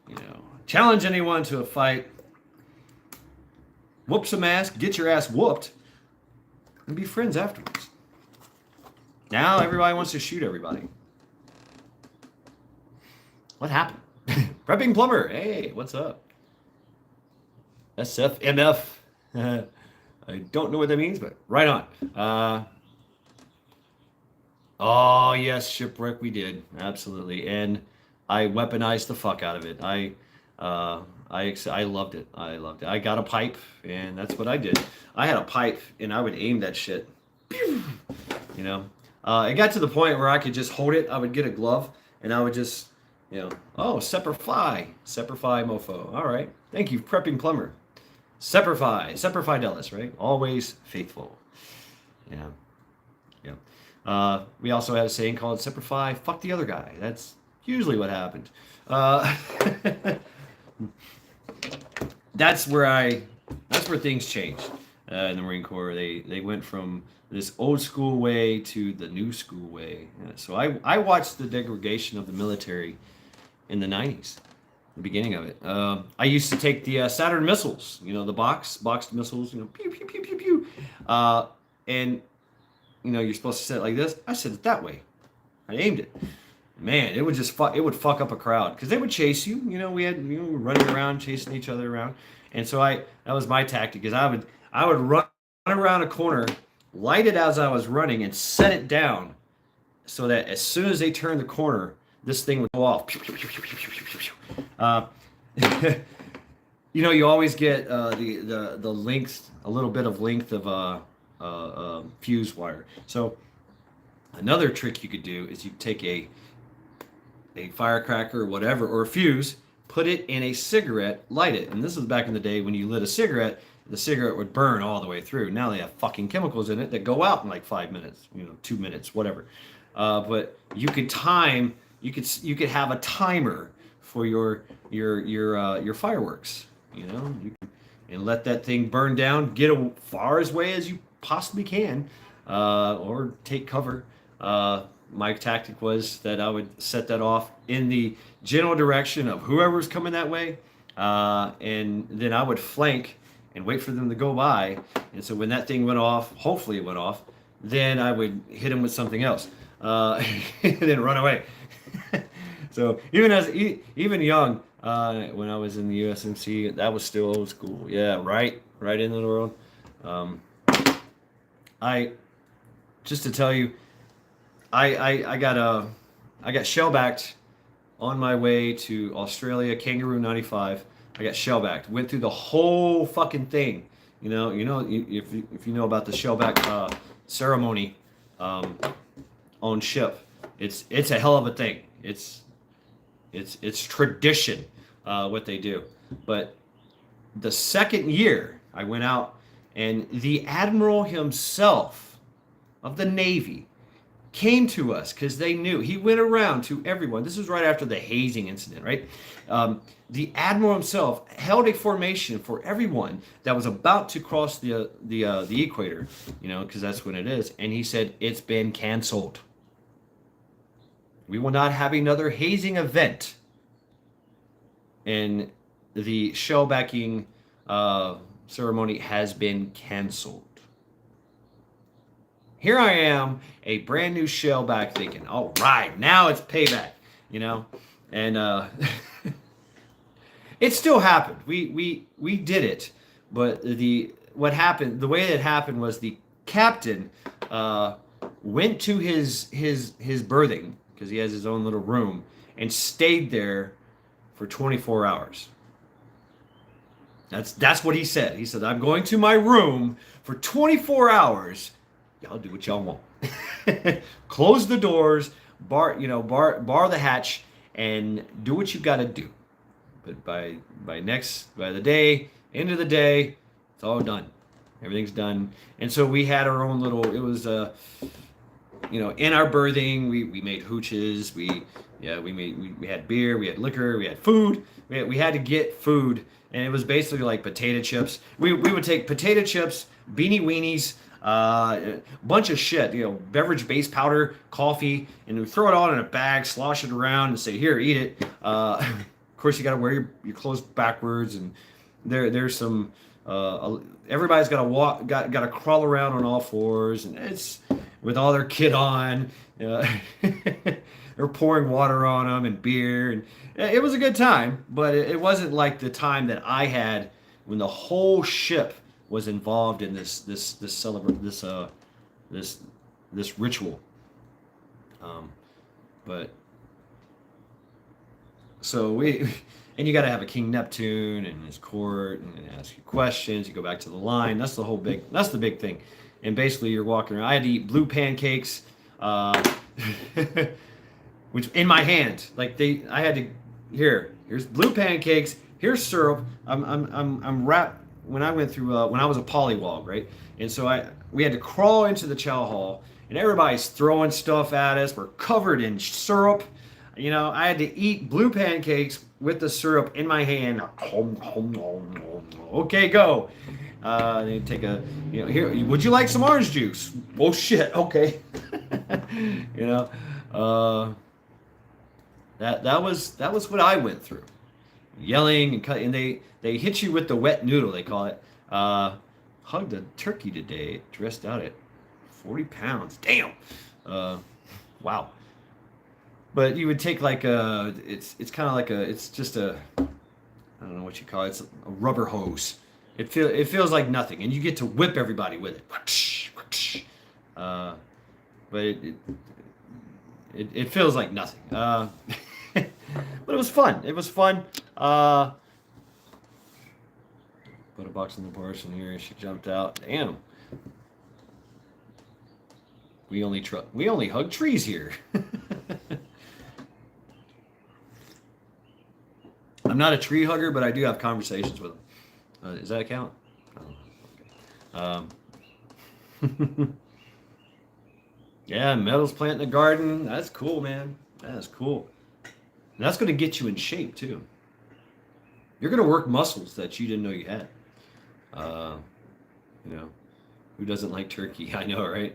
you know, challenge anyone to a fight, whoop some ass, get your ass whooped, and be friends afterwards. Now everybody wants to shoot everybody. What happened? Prepping plumber, hey, what's up? SFMF. I don't know what that means, but right on. Oh yes, shipwreck we did, absolutely, and I weaponized the fuck out of it. I loved it. I loved it. I got a pipe, and that's what I did. I had a pipe, and I would aim that shit. You know, it got to the point where I could just hold it. I would get a glove, and I would just, you know, oh, Semper Fi mofo. All right, thank you, prepping plumber. Semper Fidelis, right? Always faithful. Yeah. Yeah. We also had a saying called "Semper Fi, fuck the other guy." That's usually what happened. Uh, that's where I that's where things changed in the Marine Corps. They went from this old school way to the new school way. Yeah, so I watched the degradation of the military in the 90s, the beginning of it. I used to take the Saturn missiles, the boxed missiles, pew pew pew pew pew, and you're supposed to set it like this. I set it that way. I aimed it. Man, it would just it would fuck up a crowd because they would chase you. We were running around chasing each other around, and so that was my tactic. Is I would run around a corner, light it as I was running, and set it down so that as soon as they turned the corner, this thing would go off. Uh, you always get the length, a little bit of length of fuse wire. So another trick you could do is you take a firecracker or whatever, or a fuse, put it in a cigarette, light it. And this was back in the day when you lit a cigarette, the cigarette would burn all the way through. Now they have fucking chemicals in it that go out in like 5 minutes, 2 minutes, whatever. But you could have a timer for your fireworks, and let that thing burn down, get as far away as you possibly can, or take cover. My tactic was that I would set that off in the general direction of whoever's coming that way, and then I would flank and wait for them to go by. And so when that thing went off, hopefully it went off, then I would hit them with something else, and then run away. So even young, when I was in the USMC, that was still old school. Yeah, right into the world. I just to tell you, I got shellbacked on my way to Australia, Kangaroo 95. I got shellbacked. Went through the whole fucking thing. If you know about the shellback ceremony on ship, it's a hell of a thing. It's tradition what they do. But the second year I went out, and the admiral himself of the Navy came to us because they knew. He went around to everyone. This was right after the hazing incident, right? The admiral himself held a formation for everyone that was about to cross the equator, because that's when it is. And he said, "It's been canceled. We will not have another hazing event." And the shellbacking ceremony has been canceled. Here I am, a brand new shellback, thinking, all right, now it's payback, and it still happened. We did it, but the way it happened was the captain went to his berthing, because he has his own little room, and stayed there for 24 hours. That's what he said. He said, "I'm going to my room for 24 hours. Y'all do what y'all want. Close the doors, bar the hatch, and do what you got to do. But by the end of the day, it's all done. Everything's done." And so we had our own little. It was in our berthing, we made hooches. We had beer, we had liquor, we had food. We had to get food, and it was basically like potato chips. We would take potato chips, beanie weenies, bunch of shit, beverage base powder, coffee, and we throw it all in a bag, slosh it around, and say, "Here, eat it." Of course, you got to wear your clothes backwards, and there's some. Everybody's got to got to crawl around on all fours, and it's with all their kit on. They're pouring water on them and beer, and it was a good time. But it wasn't like the time that I had when the whole ship was involved in this ritual. But so and you got to have a King Neptune and his court and ask you questions. You go back to the line. That's the big thing. And basically you're walking around. I had to eat blue pancakes, which in my hand, here's blue pancakes. Here's syrup. I'm when I went through when I was a polywog, right? And so we had to crawl into the chow hall, and everybody's throwing stuff at us. We're covered in syrup. You know, I had to eat blue pancakes with the syrup in my hand. Okay, go. They take a, you know, here. Would you like some orange juice? Oh shit. Okay. You know, that was what I went through. Yelling and cut, and they hit you with the wet noodle. They call it. Hugged a turkey today, dressed out at 40 pounds. Damn. Wow. But you would take like it's kind of like it's just a, I don't know what you call it. It's a rubber hose. It feels like nothing, and you get to whip everybody with it. But it feels like nothing. But it was fun. It was fun. Put a box in the porch, and here she jumped out. Damn. We only hug trees here. I'm not a tree hugger, but I do have conversations with them. Does that count? Oh, okay. Yeah, metals plant in the garden. That's cool, man. That is cool. And that's going to get you in shape too. You're going to work muscles that you didn't know you had. You know, who doesn't like turkey? I know, right?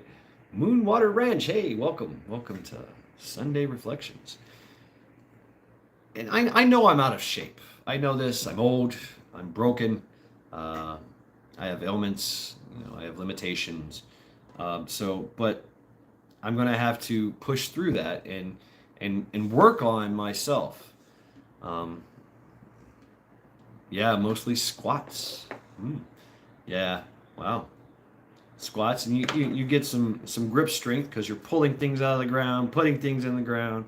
Moonwater Ranch. Hey, welcome to Sunday Reflections. And I know I'm out of shape. I know this. I'm old. I'm broken. I have ailments. You know, I have limitations. But I'm gonna have to push through that and work on myself. Yeah, mostly squats. Yeah, wow. Squats, and you get some grip strength because you're pulling things out of the ground, putting things in the ground.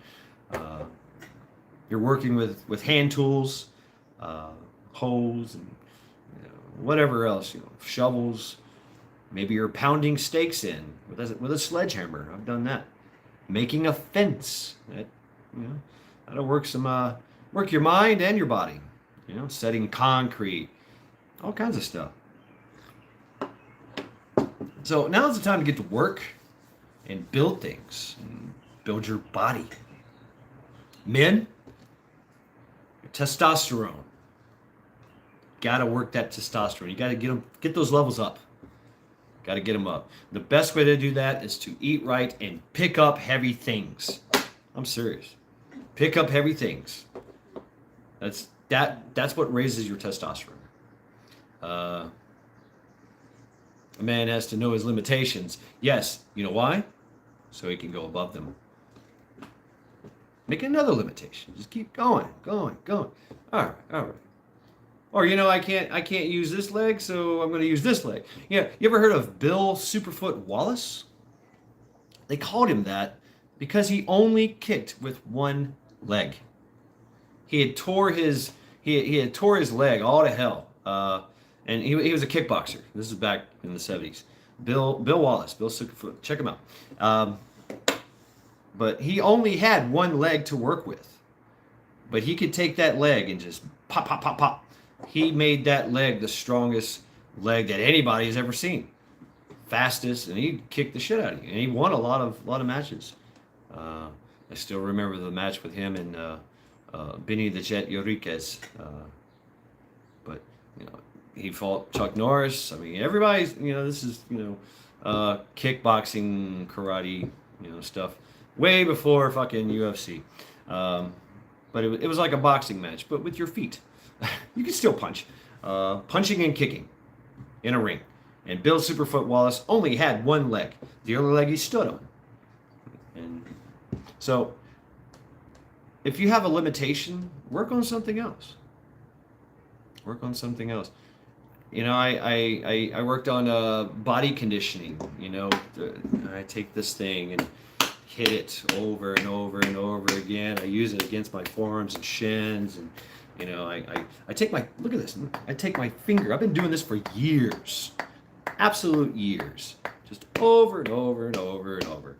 You're working with hand tools, hoes, and whatever else, shovels. Maybe you're pounding stakes in with a sledgehammer. I've done that. Making a fence. That'll work your mind and your body. Setting concrete, all kinds of stuff. So now's the time to get to work and build things, and build your body. Men, your testosterone. Gotta work that testosterone. You gotta get those levels up. Got to get them up. The best way to do that is to eat right and pick up heavy things. I'm serious. Pick up heavy things. That's what raises your testosterone. A man has to know his limitations. Yes, you know why? So he can go above them. Make another limitation. Just keep going. All right. Or I can't use this leg, so I'm going to use this leg. Yeah, you ever heard of Bill Superfoot Wallace? They called him that because he only kicked with one leg. He had tore his leg all to hell, and he was a kickboxer. This is back in the 70s. Bill Wallace, Bill Superfoot, check him out. But he only had one leg to work with, but he could take that leg and just pop, pop, pop, pop. He made that leg the strongest leg that anybody's has ever seen. Fastest, and he kicked the shit out of you. And he won a lot of matches. I still remember the match with him and Benny the Jet Enriquez. But he fought Chuck Norris. I mean, everybody's this is kickboxing, karate, stuff way before fucking UFC. But it was like a boxing match, but with your feet. You can still punch. Punching and kicking in a ring. And Bill Superfoot Wallace only had one leg. The other leg he stood on. And so, if you have a limitation, work on something else. I worked on body conditioning. I take this thing and hit it over and over and over again. I use it against my forearms and shins, and I take look at this. I take my finger. I've been doing this for years, absolute years, just over and over and over and over.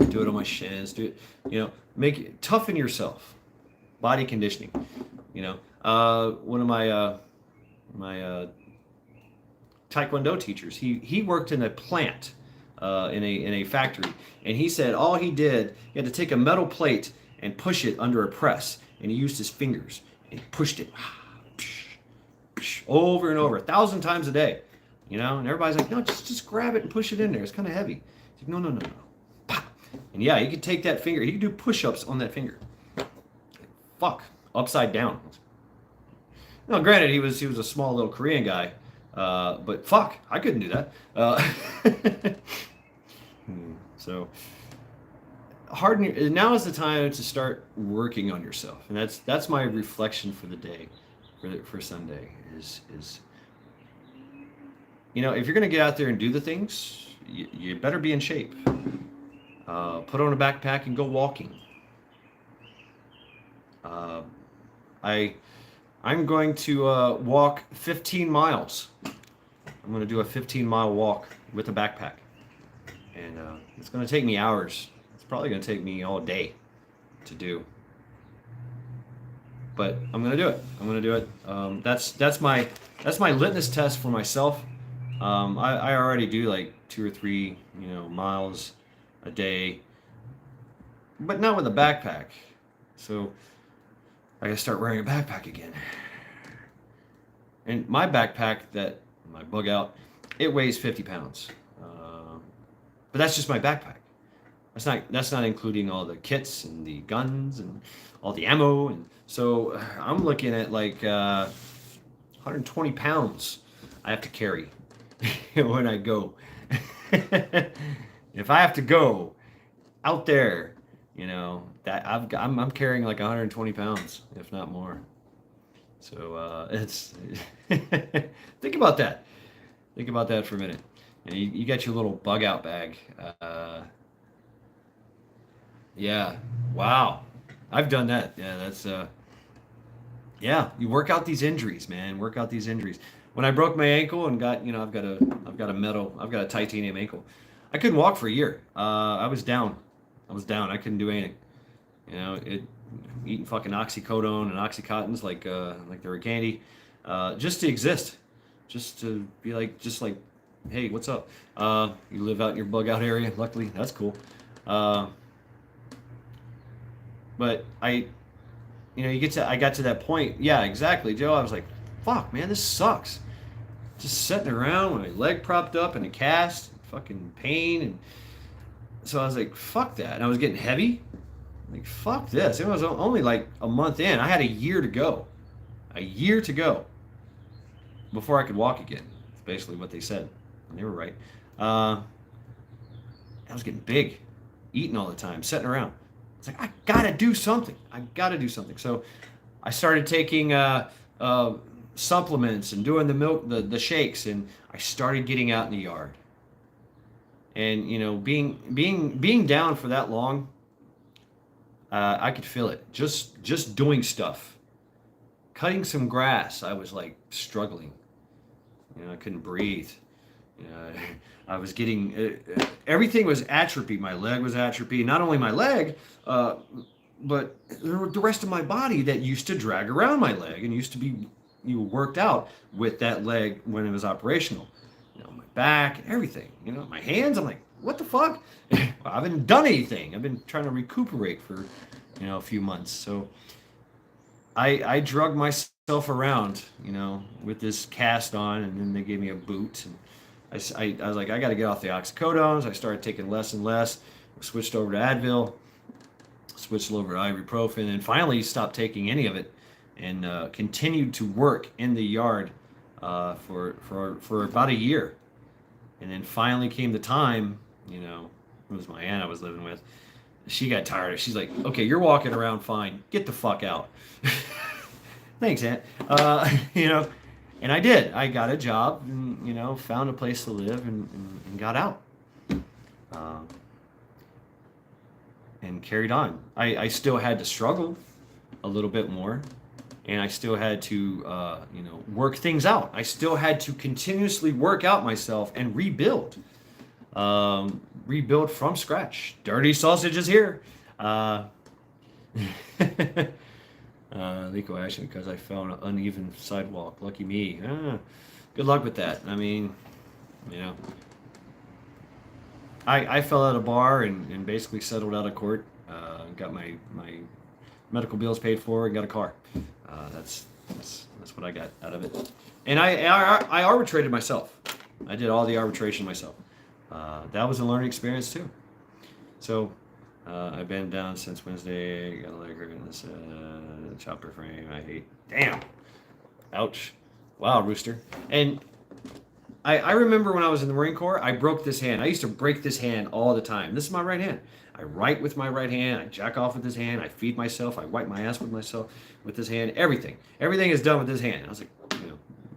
Do it on my shins. Do it. Make it toughen yourself. Body conditioning. One of my my Taekwondo teachers. He worked in a plant, in a factory, and he said all he had to take a metal plate and push it under a press, and he used his fingers and he pushed it over and over 1,000 times a day, And everybody's like, no, just grab it and push it in there. It's kind of heavy. He's like, no, no, no, no. And yeah, he could take that finger. He could do push-ups on that finger. Fuck, upside down. Now, granted, he was a small little Korean guy, but fuck, I couldn't do that. So, now is the time to start working on yourself, and that's my reflection for the day, for Sunday is if you're gonna get out there and do the things, you better be in shape. Put on a backpack and go walking. I'm going to walk 15 miles. I'm going to do a 15-mile walk with a backpack. And it's going to take me hours. It's probably going to take me all day to do. But I'm going to do it. I'm going to do it. That's my litmus test for myself. I already do like 2 or 3, miles a day, but not with a backpack. So I gotta start wearing a backpack again. And my backpack, my bug out, it weighs 50 pounds. But that's just my backpack. That's not including all the kits and the guns and all the ammo. And so I'm looking at like 120 pounds I have to carry when I go. If I have to go out there, that I'm carrying like 120 pounds, if not more. So it's think about that. Think about that for a minute. And you got your little bug out bag. Yeah. Wow. I've done that. Yeah, that's yeah, you work out these injuries, man. Work out these injuries. When I broke my ankle and got, I've got a titanium ankle. I couldn't walk for a year. I was down. I couldn't do anything. Eating fucking oxycodone and oxycontins like they were candy, just to exist, just to be like, hey, what's up? You live out in your bug out area. Luckily, that's cool. But I got to that point. Yeah, exactly, Joe. I was like, fuck, man, this sucks. Just sitting around with my leg propped up in a cast, fucking pain, and so I was like, fuck that. And I was getting heavy. Like, fuck this. It was only like a month in. I had a year to go. A year to go before I could walk again. That's basically what they said. And they were right. I was getting big, eating all the time, sitting around. It's like, I gotta do something. So I started taking supplements and doing the milk, the shakes, and I started getting out in the yard. And being down for that long, I could feel it. Just doing stuff, cutting some grass. I was like struggling. I couldn't breathe. I was getting everything was atrophy. My leg was atrophy. Not only my leg, but the rest of my body that used to drag around my leg and used to be worked out with that leg when it was operational. My back and everything. My hands. I'm like, what the fuck? I haven't done anything. I've been trying to recuperate for a few months. So I drug myself around, with this cast on, and then they gave me a boot. And I was like, I got to get off the oxycodones. I started taking less and less. Switched over to Advil. Switched over to ibuprofen, and finally stopped taking any of it, and continued to work in the yard for about a year. And then finally came the time, it was my aunt I was living with. She got tired. She's like, okay, you're walking around fine. Get the fuck out. Thanks, Aunt. And I did. I got a job and, found a place to live and got out. And carried on. I still had to struggle a little bit more. And I still had to, work things out. I still had to continuously work out myself and rebuild. Rebuild from scratch. Dirty sausage is here. Legal action because I fell on an uneven sidewalk. Lucky me. Good luck with that. I mean, you know, I fell at a bar and basically settled out of court. Got my medical bills paid for and got a car. That's what I got out of it. And I arbitrated myself. I did all the arbitration myself. That was a learning experience too. So I've been down since Wednesday. Got a leg hurt in this chopper frame. I hate. Damn. Ouch. Wow, Rooster. And I remember when I was in the Marine Corps, I broke this hand. I used to break this hand all the time. This is my right hand. I write with my right hand. I jack off with this hand. I feed myself. I wipe my ass with myself with this hand. Everything. Everything is done with this hand. I was like,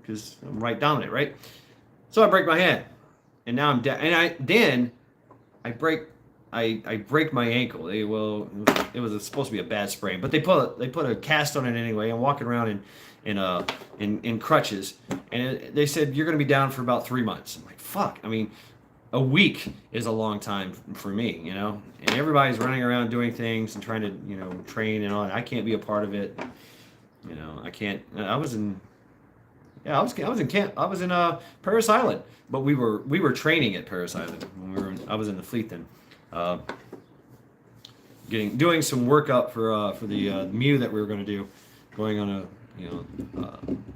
because I'm right dominant, right? So I break my hand, and now I'm dead. And I break my ankle. It was supposed to be a bad sprain, but they put a cast on it anyway. I'm walking around in crutches, and they said you're going to be down for about 3 months. I'm like, fuck. I mean, a week is a long time for me, And everybody's running around doing things and trying to train and all. And I can't be a part of it. I can't. I was in camp. I was in Parris Island, but we were training at Parris Island when I was in the fleet then. Doing some workup for the MEU that we were going to do, going on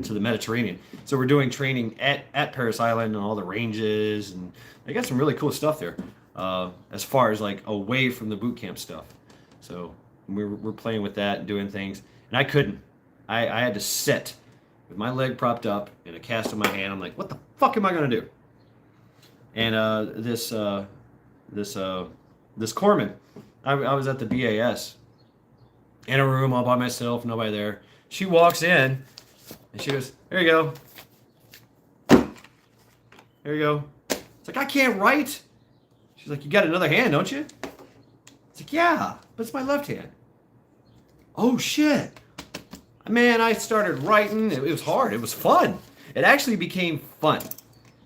to the Mediterranean. So we're doing training at Parris Island and all the ranges, and they got some really cool stuff there, as far as like away from the boot camp stuff. So we're playing with that and doing things, and I couldn't. I had to sit with my leg propped up and a cast in my hand. I'm like, what the fuck am I gonna do? And this corpsman, I was at the BAS in a room all by myself, nobody there. She walks in and she goes, "There you go. There you go." It's like, I can't write. She's like, "You got another hand, don't you?" It's like, "Yeah, but it's my left hand." Oh shit. Man, I started writing. It was hard. It was fun. It actually became fun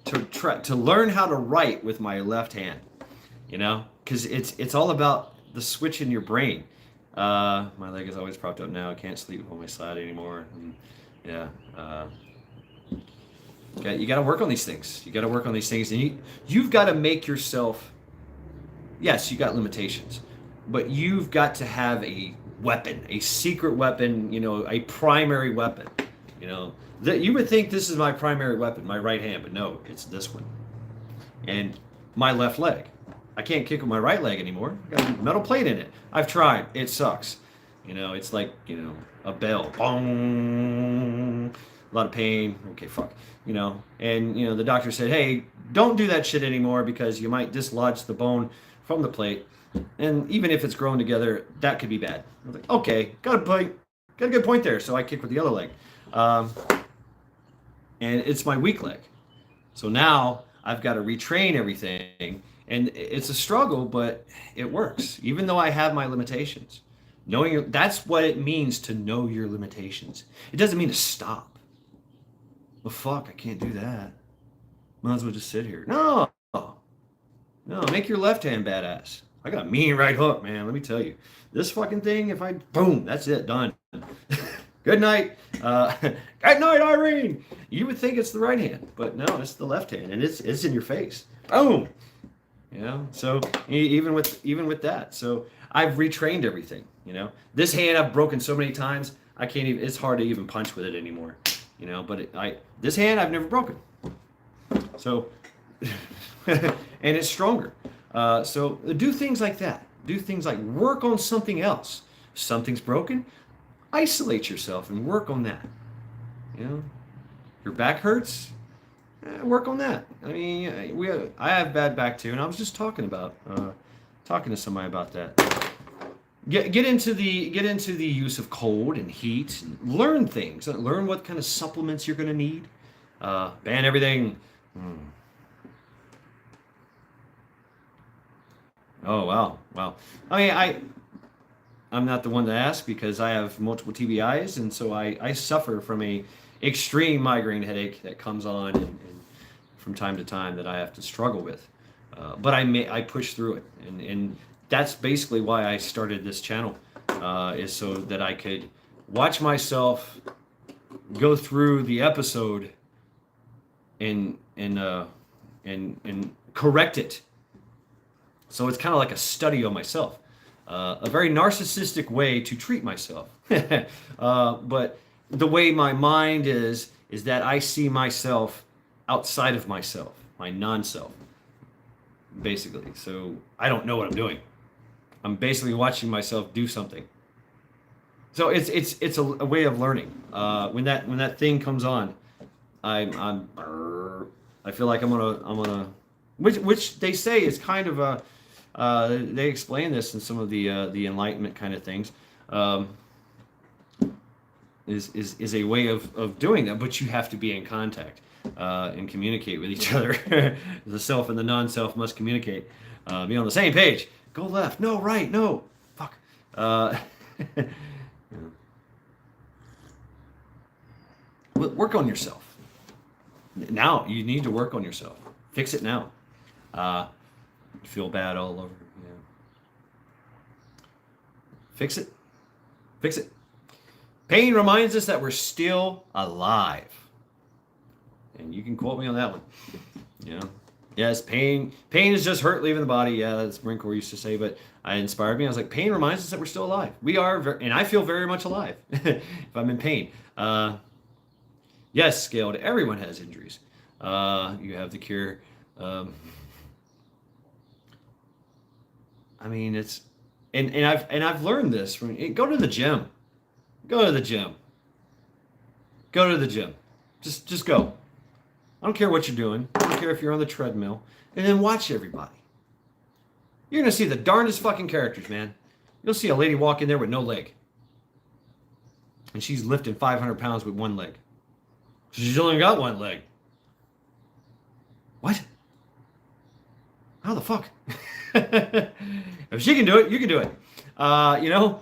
to learn how to write with my left hand, because it's all about the switch in your brain. My leg is always propped up now. I can't sleep on my side anymore. Yeah. You got to work on these things. You got to work on these things, and you've got to make yourself. Yes, you got limitations, but you've got to have a weapon, a secret weapon, a primary weapon. That you would think this is my primary weapon, my right hand, but no, it's this one. And my left leg. I can't kick with my right leg anymore. I got a metal plate in it. I've tried. It sucks. It's like, a bell. Boom. A lot of pain. Okay, fuck. And the doctor said, "Hey, don't do that shit anymore because you might dislodge the bone from the plate. And even if it's grown together, that could be bad." I was like, okay, got a good point there. So I kick with the other leg. And it's my weak leg. So now I've got to retrain everything. And it's a struggle, but it works. Even though I have my limitations. That's what it means to know your limitations. It doesn't mean to stop. Well, fuck, I can't do that. Might as well just sit here. No, make your left hand badass. I got a mean right hook, man. Let me tell you. This fucking thing, boom, that's it, done. Good night. Good night, Irene. You would think it's the right hand, but no, it's the left hand, and it's in your face. Boom. So even with that, so I've retrained everything. This hand I've broken so many times, I can't even. It's hard to even punch with it anymore. But this hand I've never broken. So, and it's stronger. So do things like that. Do things like work on something else. If something's broken, isolate yourself and work on that. Your back hurts, work on that. I mean, I have bad back too, and I was just talking to somebody about that. Get into the use of cold and heat, and learn things. Learn what kind of supplements you're going to need. Ban everything. Oh wow. I mean, I'm not the one to ask because I have multiple TBIs, and so I suffer from a extreme migraine headache that comes on and from time to time that I have to struggle with. But I push through it, and that's basically why I started this channel, is so that I could watch myself go through the episode and correct it. So it's kind of like a study on myself, a very narcissistic way to treat myself. But the way my mind is that I see myself outside of myself, my non-self, basically. So I don't know what I'm doing. I'm basically watching myself do something. So it's a way of learning. When that thing comes on, I'm I feel like I'm gonna which they say is kind of a they explain this in some of the enlightenment kind of things. Is a way of doing that, but you have to be in contact and communicate with each other. The self and the non-self must communicate, be on the same page. Go left, no right, no fuck. Work on yourself. Now you need to work on yourself. Fix it now. Feel bad all over. Yeah. Fix it. Fix it. Pain reminds us that we're still alive. And you can quote me on that one. You know, yes, pain is just hurt leaving the body. Yeah, that's Marine Corps used to say, but it inspired me. I was like, pain reminds us that we're still alive. We are, and I feel very much alive if I'm in pain. Yes, Scaled, everyone has injuries. You have the cure. I mean, it's, and I've learned this from, go to the gym. Go to the gym. Go to the gym. Just go. I don't care what you're doing. I don't care if you're on the treadmill. And then watch everybody. You're going to see the darndest fucking characters, man. You'll see a lady walk in there with no leg. And she's lifting 500 pounds with one leg. She's only got one leg. What? How the fuck? If she can do it, you can do it. You know?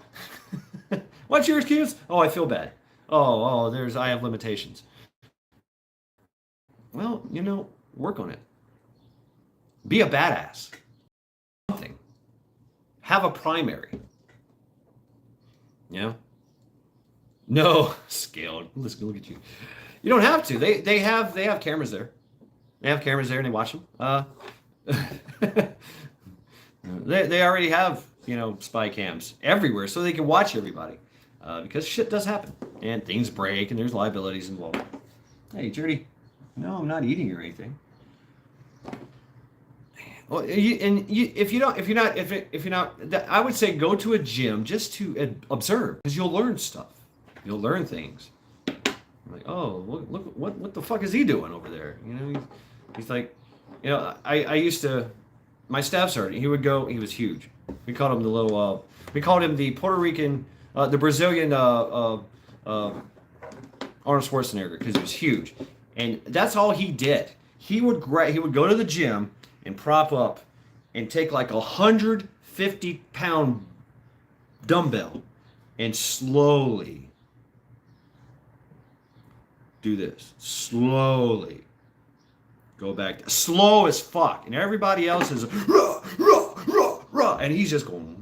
What's your excuse? Oh, I feel bad. I have limitations. Well, you know, work on it. Be a badass. Something. Have a primary. Yeah? No, Scaled. Listen, look at you. You don't have to. They have cameras there. They have cameras there and they watch them. They already have, you know, spy cams everywhere so they can watch everybody. Because shit does happen and things break and there's liabilities involved. Hey, Judy. No, I'm not eating or anything. Well, if you're not, I would say go to a gym just to observe because you'll learn stuff. You'll learn things. I'm like, oh, look, what the fuck is he doing over there? You know, he's like, you know, I used to, my staff sergeant, he would go, he was huge. We called him we called him the Puerto Rican, the Brazilian Arnold Schwarzenegger because he was huge. And that's all he did. He would go to the gym and prop up and take like 150-pound dumbbell and slowly do this. Slowly go back. Slow as fuck. And everybody else is rah, rah, rah, rah. And he's just going.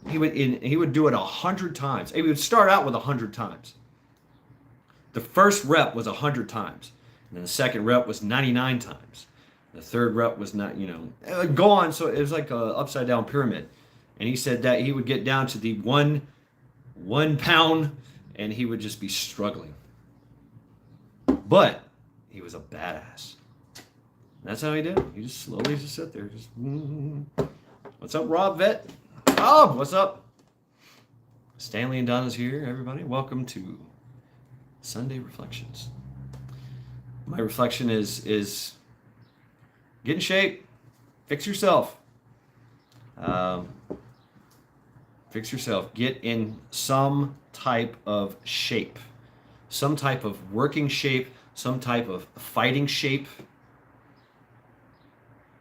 He would do it 100 times. He would start out with 100 times. The first rep was 100 times. And then the second rep was 99 times. The third rep was not, you know, go on. So it was like a upside down pyramid. And he said that he would get down to the one pound and he would just be struggling. But he was a badass. And that's how he did it. He just slowly just sit there. What's up, Rob Vet? Rob, what's up? Stanley and Donna's here, everybody. Welcome to Sunday Reflections. My reflection is get in shape, fix yourself. Fix yourself. Get in some type of shape, some type of working shape, some type of fighting shape,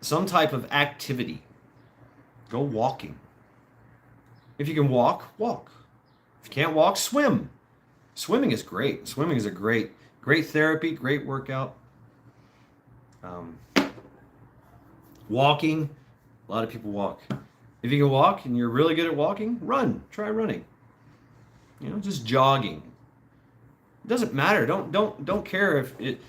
some type of activity. Go walking. If you can walk, walk. If you can't walk, swim. Swimming is great. Swimming is a great therapy, great workout. Walking, a lot of people walk. If you can walk and you're really good at walking, run. Try running. just jogging. It doesn't matter. Don't care if it.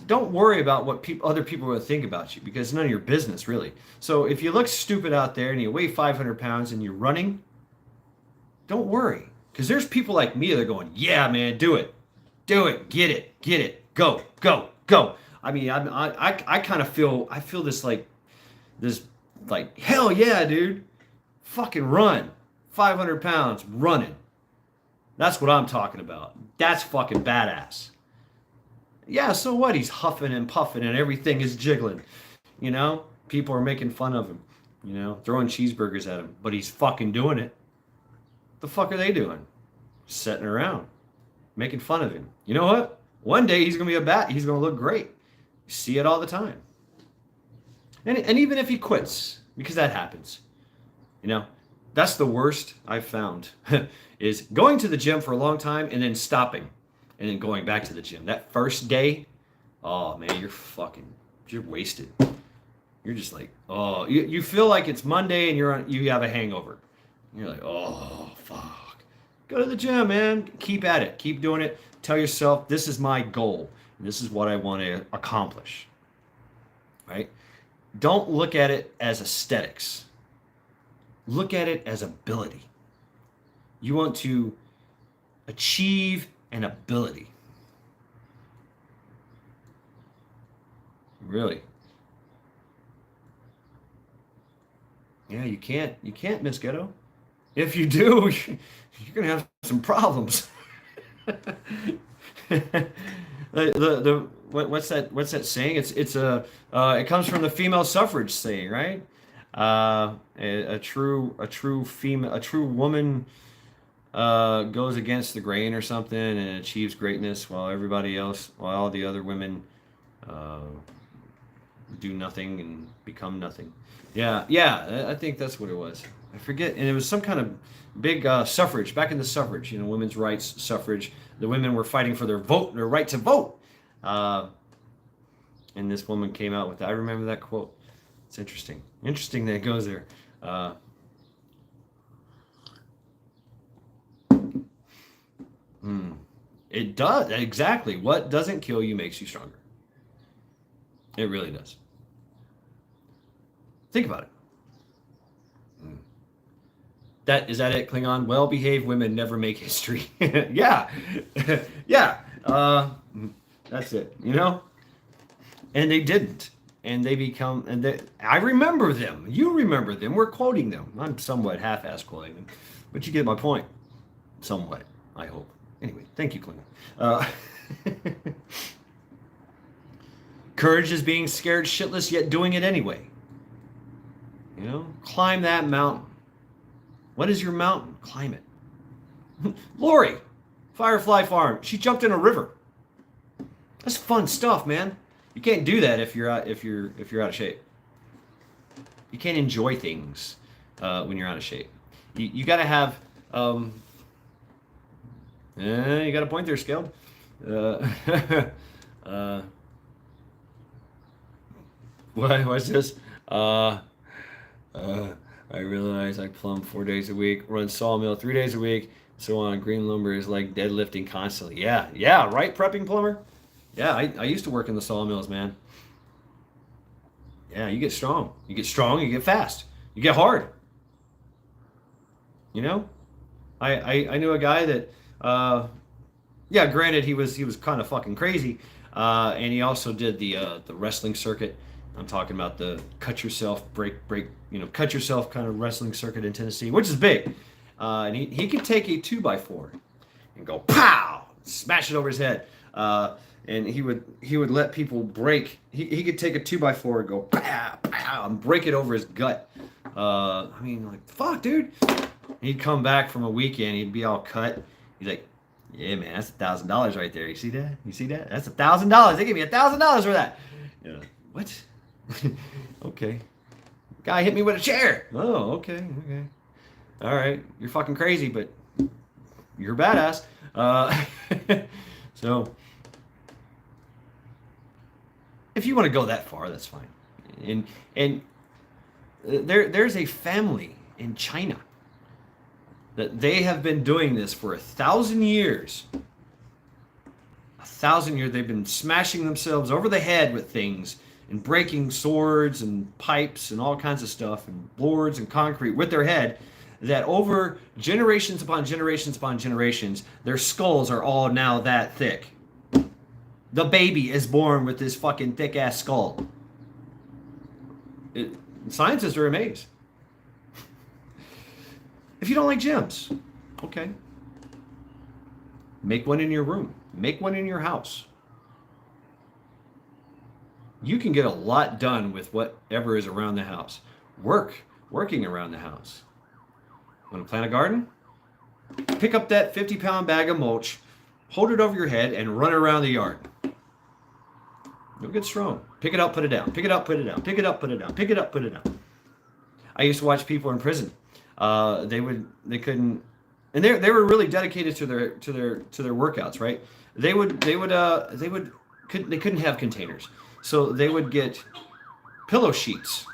Don't worry about what other people will think about you, because it's none of your business, really. So if you look stupid out there and you weigh 500 pounds and you're running, don't worry, because there's people like me that are going, yeah, man, do it, get it, go, go, go. I mean, I kind of feel this like hell yeah, dude, fucking run, 500 pounds running. That's what I'm talking about. That's fucking badass. Yeah, so what? He's huffing and puffing and everything is jiggling. People are making fun of him, throwing cheeseburgers at him, but he's fucking doing it. The fuck are they doing? Sitting around, making fun of him. You know what? One day he's gonna be he's gonna look great. You see it all the time. And even if he quits, because that happens, that's the worst I've found is going to the gym for a long time and then stopping and then going back to the gym. That first day, oh man, you're wasted. You're just like, oh, you feel like it's Monday and you have a hangover. You're like, oh, fuck. Go to the gym, man. Keep at it. Keep doing it. Tell yourself, this is my goal. And this is what I want to accomplish. Right? Don't look at it as aesthetics. Look at it as ability. You want to achieve an ability. Really. Yeah, you can't miss Ghetto. If you do, you're gonna have some problems. What's that saying? It comes from the female suffrage saying, right? A true woman goes against the grain or something and achieves greatness, while all the other women do nothing and become nothing. Yeah, I think that's what it was. I forget, and it was some kind of big suffrage back in the suffrage, women's rights, suffrage. The women were fighting for their right to vote, and this woman came out with that. I remember that quote. It's interesting that it goes there. It does, exactly. What doesn't kill you makes you stronger. It really does. Think about it. Is that it, Klingon? Well-behaved women never make history. Yeah. Yeah. That's it, And they didn't. And they become, I remember them. You remember them. We're quoting them. I'm somewhat half-ass quoting them. But you get my point. Somewhat, I hope. Anyway, thank you, Klingon. Courage is being scared shitless, yet doing it anyway. Climb that mountain. What is your mountain? Climb it. Lori, Firefly Farm. She jumped in a river. That's fun stuff, man. You can't do that if you're out of shape. You can't enjoy things when you're out of shape. You got to have. You got a point there, Skeld. What's this? I realize I plumb 4 days a week, run sawmill 3 days a week, so on. Green lumber is like deadlifting constantly. Yeah, right, prepping plumber? Yeah, I used to work in the sawmills, man. Yeah, you get strong. You get fast. You get hard. I knew a guy that, granted he was kind of fucking crazy, and he also did the wrestling circuit. I'm talking about the cut yourself kind of wrestling circuit in Tennessee, which is big. And he could take a 2x4 and go pow, smash it over his head. And he would let people break. He could take a 2x4 and go pow, pow, and break it over his gut. Fuck, dude. He'd come back from a weekend. He'd be all cut. He's like, yeah, man, that's $1,000 right there. You see that? That's $1,000. They gave me $1,000 for that. What? Okay. Guy hit me with a chair. Oh, okay. All right. You're fucking crazy, but you're a badass. So if you want to go that far, that's fine. And there's a family in China that they have been doing this for 1,000 years. 1,000 years they've been smashing themselves over the head with things and breaking swords and pipes and all kinds of stuff and boards and concrete with their head, that over generations upon generations upon generations, their skulls are all now that thick. The baby is born with this fucking thick ass skull. Scientists are amazed. If you don't like gyms, okay. Make one in your room. Make one in your house. You can get a lot done with whatever is around the house. Working around the house. Want to plant a garden? Pick up that 50-pound bag of mulch, hold it over your head, and run around the yard. You'll get strong. Pick it up, put it down. Pick it up, put it down. Pick it up, put it down. Pick it up, put it down. I used to watch people in prison. They couldn't, and they were really dedicated to their workouts, right? They couldn't have containers, so they would get pillow sheets,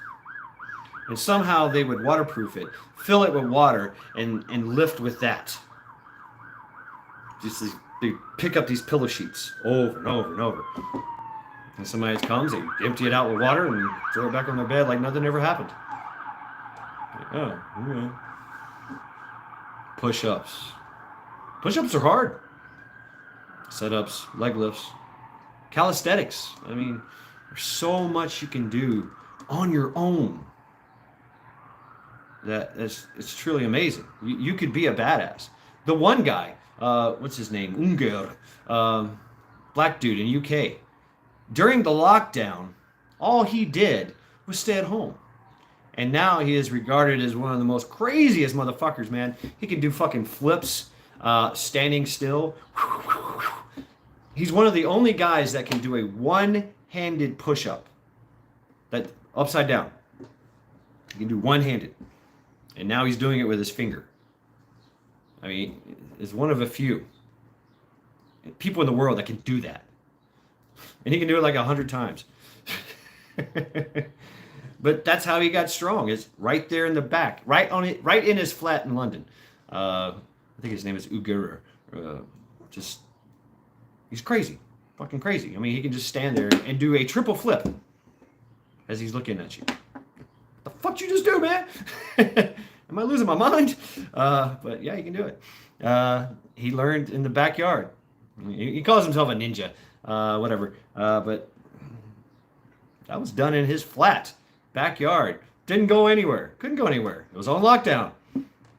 and somehow they would waterproof it, fill it with water, and lift with that. They pick up these pillow sheets over and over and over. And somebody comes, they empty it out with water and throw it back on their bed like nothing ever happened. Oh, yeah. Push-ups. Push-ups are hard. Sit-ups, leg lifts, calisthenics. I mean, there's so much you can do on your own. It's truly amazing. You could be a badass. The one guy, what's his name? Unger, black dude in UK. During the lockdown, all he did was stay at home. And now he is regarded as one of the most craziest motherfuckers, man. He can do fucking flips, standing still. He's one of the only guys that can do a one-handed push-up. That upside down. He can do one-handed. And now he's doing it with his finger. I mean, it's one of a few people in the world that can do that. And he can do it like 100 times. But that's how he got strong. It's right there in the back, right in his flat in London. I think his name is Ugur. He's crazy, fucking crazy. I mean, he can just stand there and do a triple flip as he's looking at you. What the fuck you just do, man? Am I losing my mind? But yeah, he can do it. He learned in the backyard. He calls himself a ninja. Whatever. But that was done in his flat backyard. Didn't go anywhere. Couldn't go anywhere. It was on lockdown.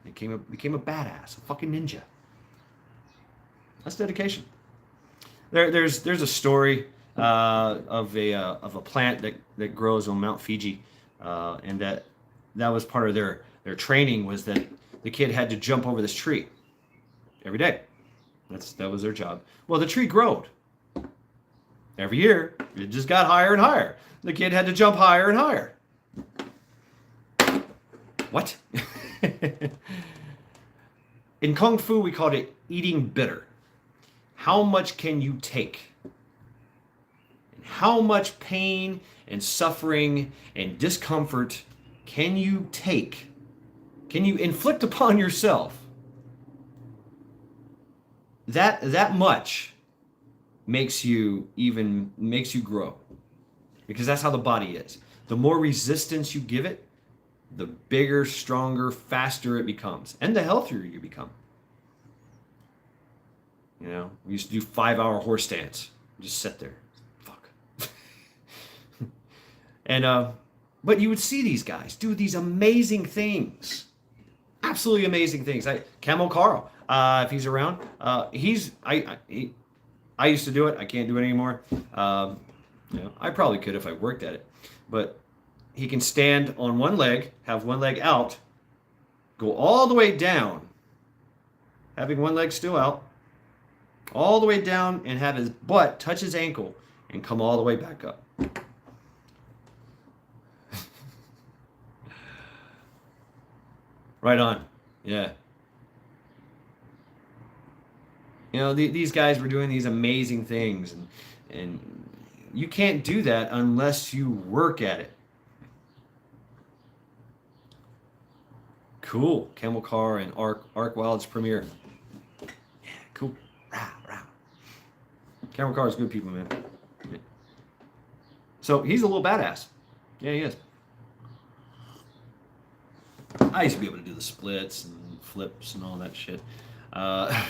Became a badass, a fucking ninja. That's dedication. There's a story of a plant that grows on Mount Fiji, and that was part of their training, was that the kid had to jump over this tree every day. That was their job. Well, the tree growed. Every year, it just got higher and higher. The kid had to jump higher and higher. What? In Kung Fu, we called it eating bitter. How much can you take? And how much pain and suffering and discomfort can you take? Can you inflict upon yourself? That much makes you grow, because that's how the body is. The more resistance you give it, the bigger, stronger, faster it becomes, and the healthier you become. You know, we used to do 5-hour horse stance. Just sit there, fuck. And but you would see these guys do these amazing things, absolutely amazing things. Camel Carl, if he's around, I used to do it. I can't do it anymore. I probably could if I worked at it. But he can stand on one leg, have one leg out, go all the way down, having one leg still out, all the way down, and have his butt touch his ankle and come all the way back up. Right on. Yeah. You know, these guys were doing these amazing things, and you can't do that unless you work at it. Cool. Camel Car and Arc Wild's premiere. Yeah, cool. Rah, rah. Camel Car is good people, man. Yeah. So he's a little badass. Yeah, he is. I used to be able to do the splits and flips and all that shit. Uh,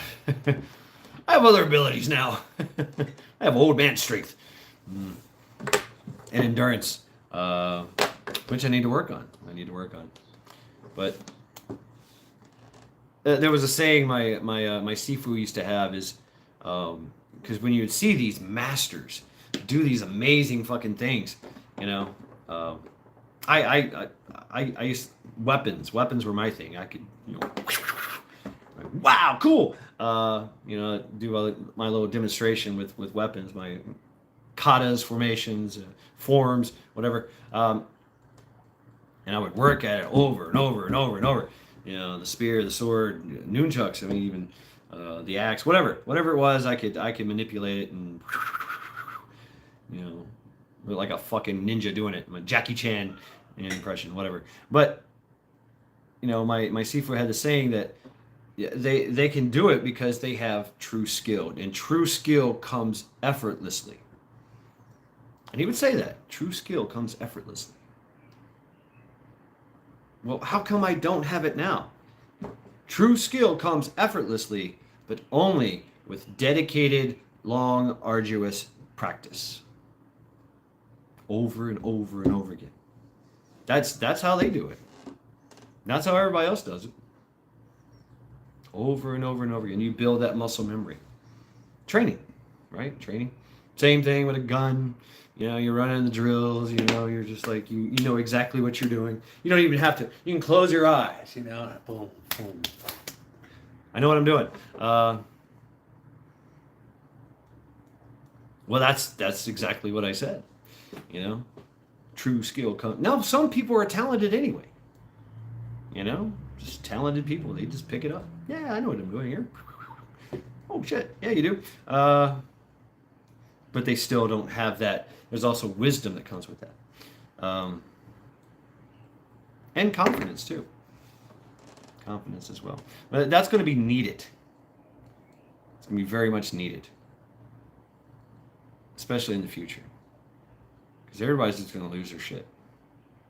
I have other abilities now. I have old man strength and endurance, which I need to work on. But there was a saying my Sifu used to have is because when you would see these masters do these amazing fucking things, you know, I used weapons were my thing. I could, you know, wow, cool. You know, do my little demonstration with weapons, my katas, formations, forms, whatever. And I would work at it over and over and over and over. You know, the spear, the sword, nunchucks. I mean, even the axe, whatever it was, I could manipulate it and, you know, like a fucking ninja doing it. My Jackie Chan impression, whatever. But you know, my Sifu had the saying that they can do it because they have true skill, and true skill comes effortlessly. And he would say that true skill comes effortlessly. Well, how come I don't have it now? True skill comes effortlessly, but only with dedicated, long, arduous practice. Over and over and over again. That's how they do it. That's how everybody else does it. Over and over and over again. You build that muscle memory. Training, right? Training. Same thing with a gun. You know, you're running the drills, you know, you're just like, you know exactly what you're doing. You don't even have to. You can close your eyes, you know. Boom, boom. I know what I'm doing. Well, that's exactly what I said. You know, true skill comes. Now, some people are talented anyway. You know, just talented people. They just pick it up. Yeah, I know what I'm doing here. Oh, shit. Yeah, you do. But they still don't have that. There's also wisdom that comes with that. And confidence, too. Confidence as well. But that's going to be needed. It's going to be very much needed. Especially in the future. Because everybody's just going to lose their shit.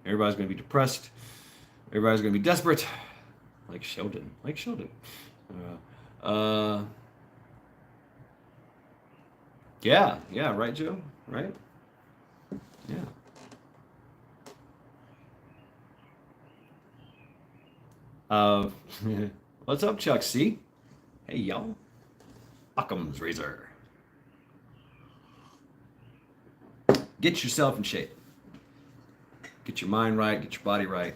Everybody's going to be depressed. Everybody's going to be desperate. Like Sheldon. Yeah, right, Joe? Right? Yeah. What's up, Chuck C? Hey, y'all. Occam's razor. Get yourself in shape. Get your mind right, get your body right.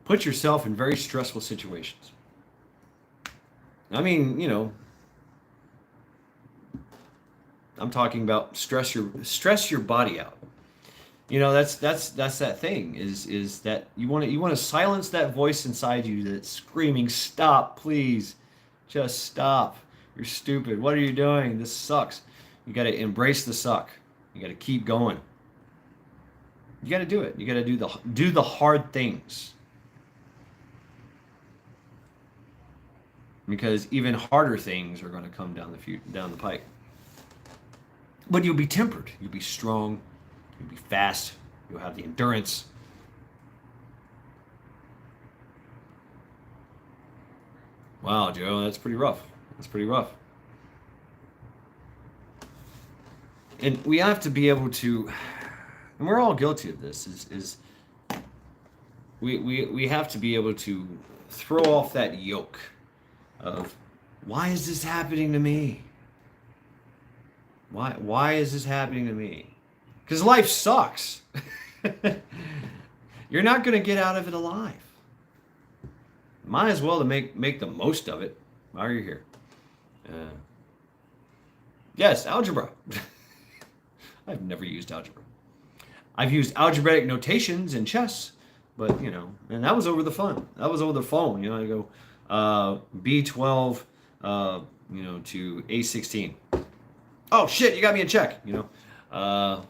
Put yourself in very stressful situations. I mean, you know, I'm talking about stress your body out. You know, that's that thing is that you want to silence that voice inside you that's screaming, "Stop, please. Just stop. You're stupid. What are you doing? This sucks." You got to embrace the suck. You got to keep going. You got to do it. You got to do the hard things. Because even harder things are going to come down the pike. But you'll be tempered. You'll be strong. You'll be fast. You'll have the endurance. Wow, Joe, that's pretty rough. And we have to be able to, and we're all guilty of this, is we have to be able to throw off that yoke of, why is this happening to me? Why is this happening to me? Because life sucks. You're not going to get out of it alive. Might as well to make the most of it while you're here. Yes, algebra. I've never used algebra. I've used algebraic notations in chess, but you know, and that was over the phone. You know, I go B12, you know, to A16. Oh shit, you got me in check. You know,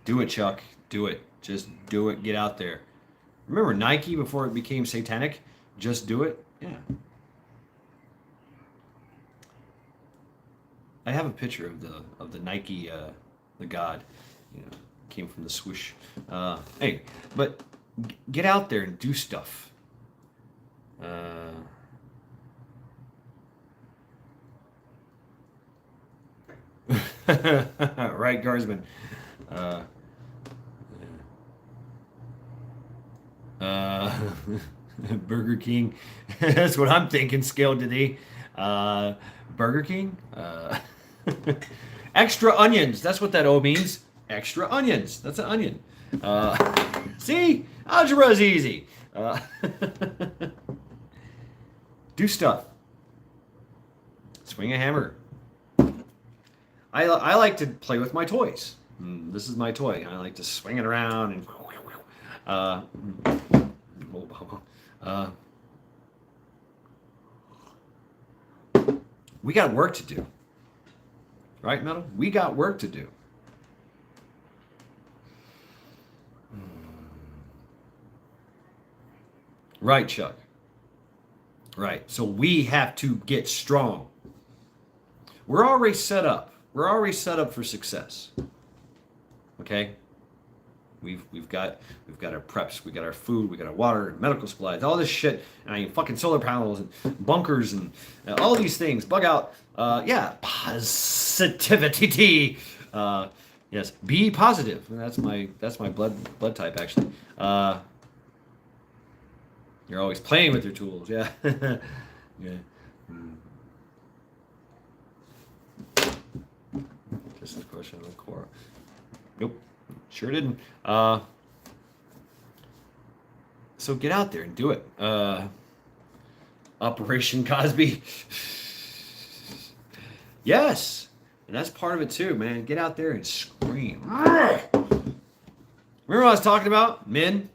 do it, Chuck. Do it. Just do it. Get out there. Remember Nike before it became satanic? Just do it. Yeah. I have a picture of the Nike, the God, you know, came from the swoosh. Hey, but get out there and do stuff. Right, Guardsman. Uh, uh, Burger King. That's what I'm thinking. Scaled to thee. Burger King. Extra onions. That's what that O means. Extra onions. That's an onion. See? Algebra is easy. Do stuff. Swing a hammer. I like to play with my toys. This is my toy. I like to swing it around and we got work to do. Right, Metal? We got work to do. Right, Chuck. Right. So we have to get strong. We're already set up. We're already set up for success. Okay? We've got our preps, we got our food, we got our water, medical supplies, all this shit. I mean, fucking solar panels and bunkers and all these things. Bug out. Yeah, positivity. Yes, be positive. That's my blood type actually. You're always playing with your tools. Yeah. Yeah. This is a question of the core. Nope. Sure didn't. So get out there and do it. Operation Cosby. Yes. And that's part of it too, man. Get out there and scream. Remember what I was talking about? Men.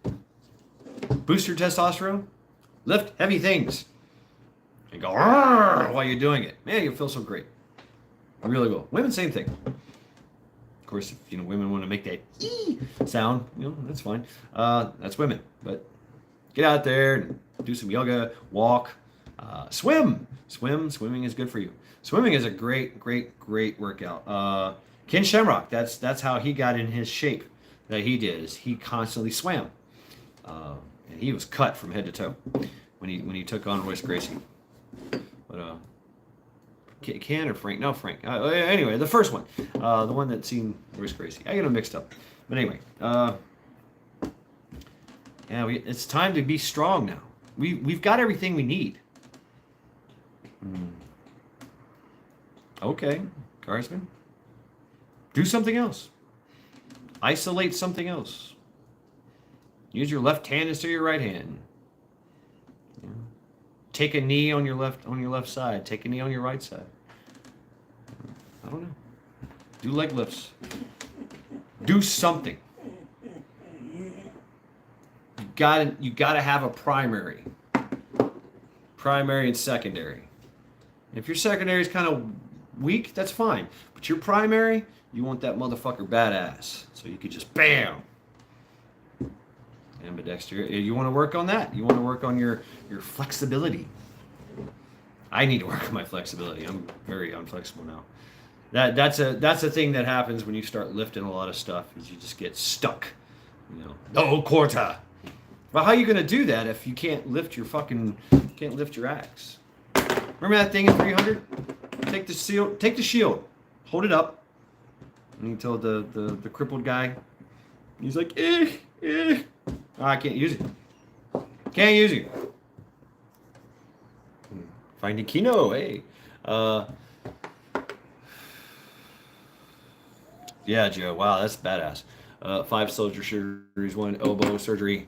Boost your testosterone. Lift heavy things. And go while you're doing it. Man, you'll feel so great. You really will. Women, same thing. Of course, if women want to make that E sound, that's fine. That's women. But get out there and do some yoga, walk, swim. Swimming is good for you. Swimming is a great workout. Ken Shamrock, that's how he got in his shape that he did. Is he constantly swam, and he was cut from head to toe when he took on Royce Gracie. But Ken or Frank? No, Frank. Anyway, the first one, the one that seen Royce Gracie. I get them mixed up. But anyway, yeah, it's time to be strong now. We've got everything we need. Okay, Guardsman. Do something else. Isolate something else. Use your left hand instead of your right hand. Take a knee on your left side. Take a knee on your right side. I don't know. Do leg lifts. Do something. You gotta have a primary. Primary and secondary. If your secondary is kind of weak, that's fine. But your primary, you want that motherfucker badass. So you could just bam. Ambidextrous. You want to work on that. You want to work on your flexibility. I need to work on my flexibility. I'm very unflexible now. That's a thing that happens when you start lifting a lot of stuff. Is you just get stuck. No quarter. Well, how are you gonna do that if you can't lift your axe? Remember that thing in 300? Take the shield, hold it up, and you tell the crippled guy. He's like, Oh, I can't use it. Can't use it. Finding Kino, hey. Yeah, Joe. Wow, that's badass. 5 soldier surgeries, 1 elbow surgery.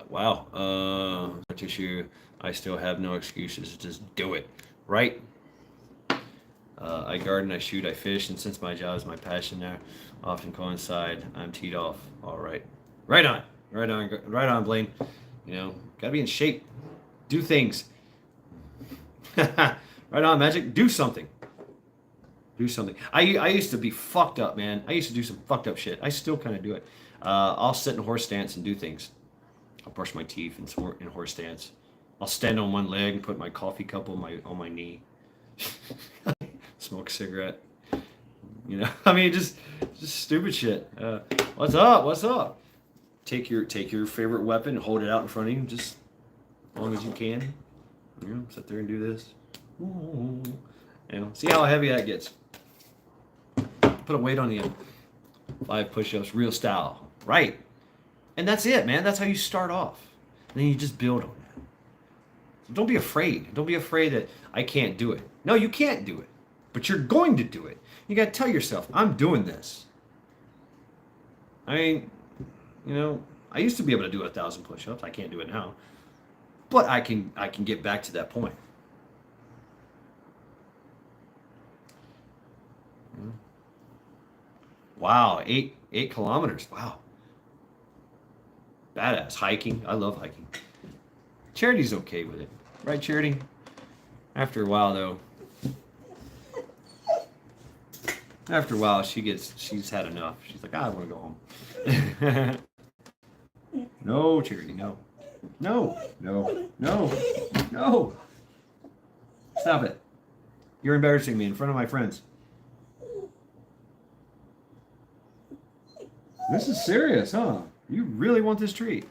Wow. Tissue. I still have no excuses. Just do it, right? I garden, I shoot, I fish, and since my job is my passion now, often coincide. I'm teed off. All right. Right on, Blaine. Gotta be in shape. Do things. Right on, Magic. Do something. I used to be fucked up, man. I used to do some fucked up shit. I still kind of do it. I'll sit in horse stance and do things. I'll brush my teeth in horse stance. I'll stand on one leg and put my coffee cup on my knee. Smoke a cigarette. You know, I mean, just stupid shit. What's up? What's up? Take your favorite weapon and hold it out in front of you, just as long as you can. You know, sit there and do this. Ooh. You know, see how heavy that gets. Put a weight on the end. 5 push-ups, real style. Right. And that's it, man. That's how you start off. And then you just build on that. So don't be afraid. Don't be afraid that I can't do it. No, you can't do it. But you're going to do it. You got to tell yourself, I'm doing this. I mean, you know, I used to be able to do 1,000 push-ups. I can't do it now. But I can get back to that point. Wow, 8 kilometers. Wow. Badass. Hiking. I love hiking. Charity's okay with it. Right, Charity? After a while, though. After a while, she's had enough. She's like, I want to go home. No, Charity, no. No, no, no, no. Stop it. You're embarrassing me in front of my friends. This is serious, huh? You really want this treat?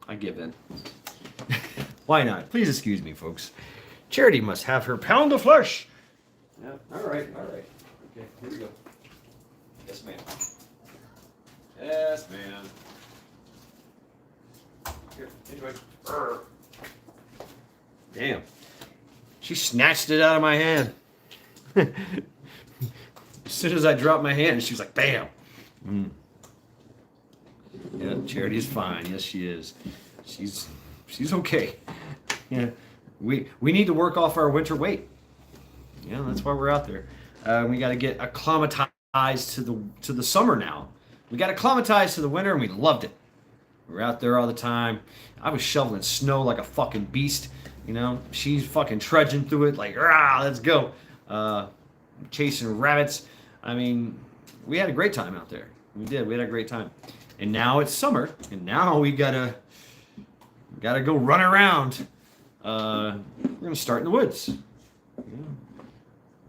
I give in. Why not? Please excuse me, folks. Charity must have her pound of flesh. Yeah, all right. Okay, here we go. Yes, ma'am. Yes, ma'am. Here, enjoy. Damn. She snatched it out of my hand. As soon as I dropped my hand, she was like, bam. Yeah, Charity is fine. Yes, she is. She's okay. Yeah, we need to work off our winter weight. Yeah, that's why we're out there. We got to get acclimatized to the summer now. We got acclimatized to the winter, and we loved it. We were out there all the time. I was shoveling snow like a fucking beast. You know, she's fucking trudging through it like, rah, let's go. Chasing rabbits. I mean, we had a great time out there. We did. We had a great time. And now it's summer, and now we gotta go run around. We're gonna start in the woods. Yeah.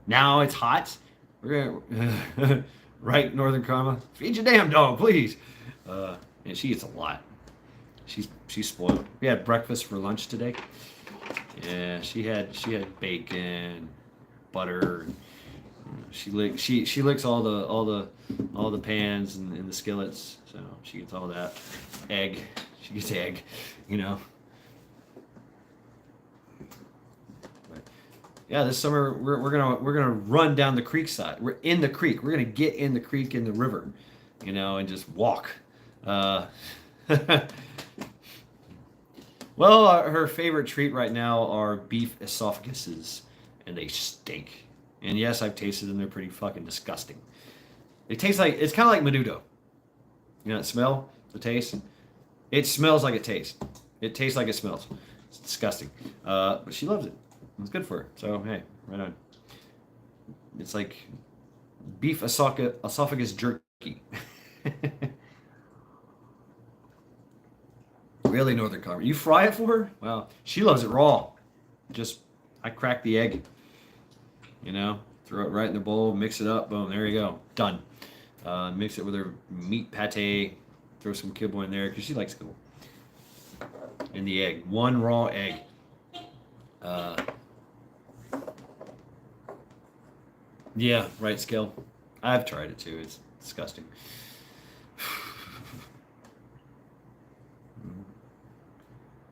Now it's hot. We're gonna right, Northern Karma. Feed your damn dog, please. And she eats a lot. She's spoiled. We had breakfast for lunch today. Yeah, she had bacon, butter. She licks all the pans and the skillets, so she gets all that. Egg, she gets egg, you know. But yeah, this summer we're gonna run down the creek side. We're in the creek. We're gonna get in the creek in the river, you know, and just walk. Well, her favorite treat right now are beef esophaguses, and they stink. And yes, I've tasted them. They're pretty fucking disgusting. It tastes like, it's kind of like menudo. You know that smell? The taste? It smells like it tastes. It tastes like it smells. It's disgusting. But she loves it. It's good for her. So, hey, right on. It's like beef esophagus jerky. Really, Northern Karma. You fry it for her? Well, she loves it raw. I crack the egg. You know, throw it right in the bowl, mix it up, boom, there you go, done. Mix it with her meat pate, throw some kibble in there, because she likes kibble. And the egg, one raw egg. Yeah, right, Skill. I've tried it too, it's disgusting.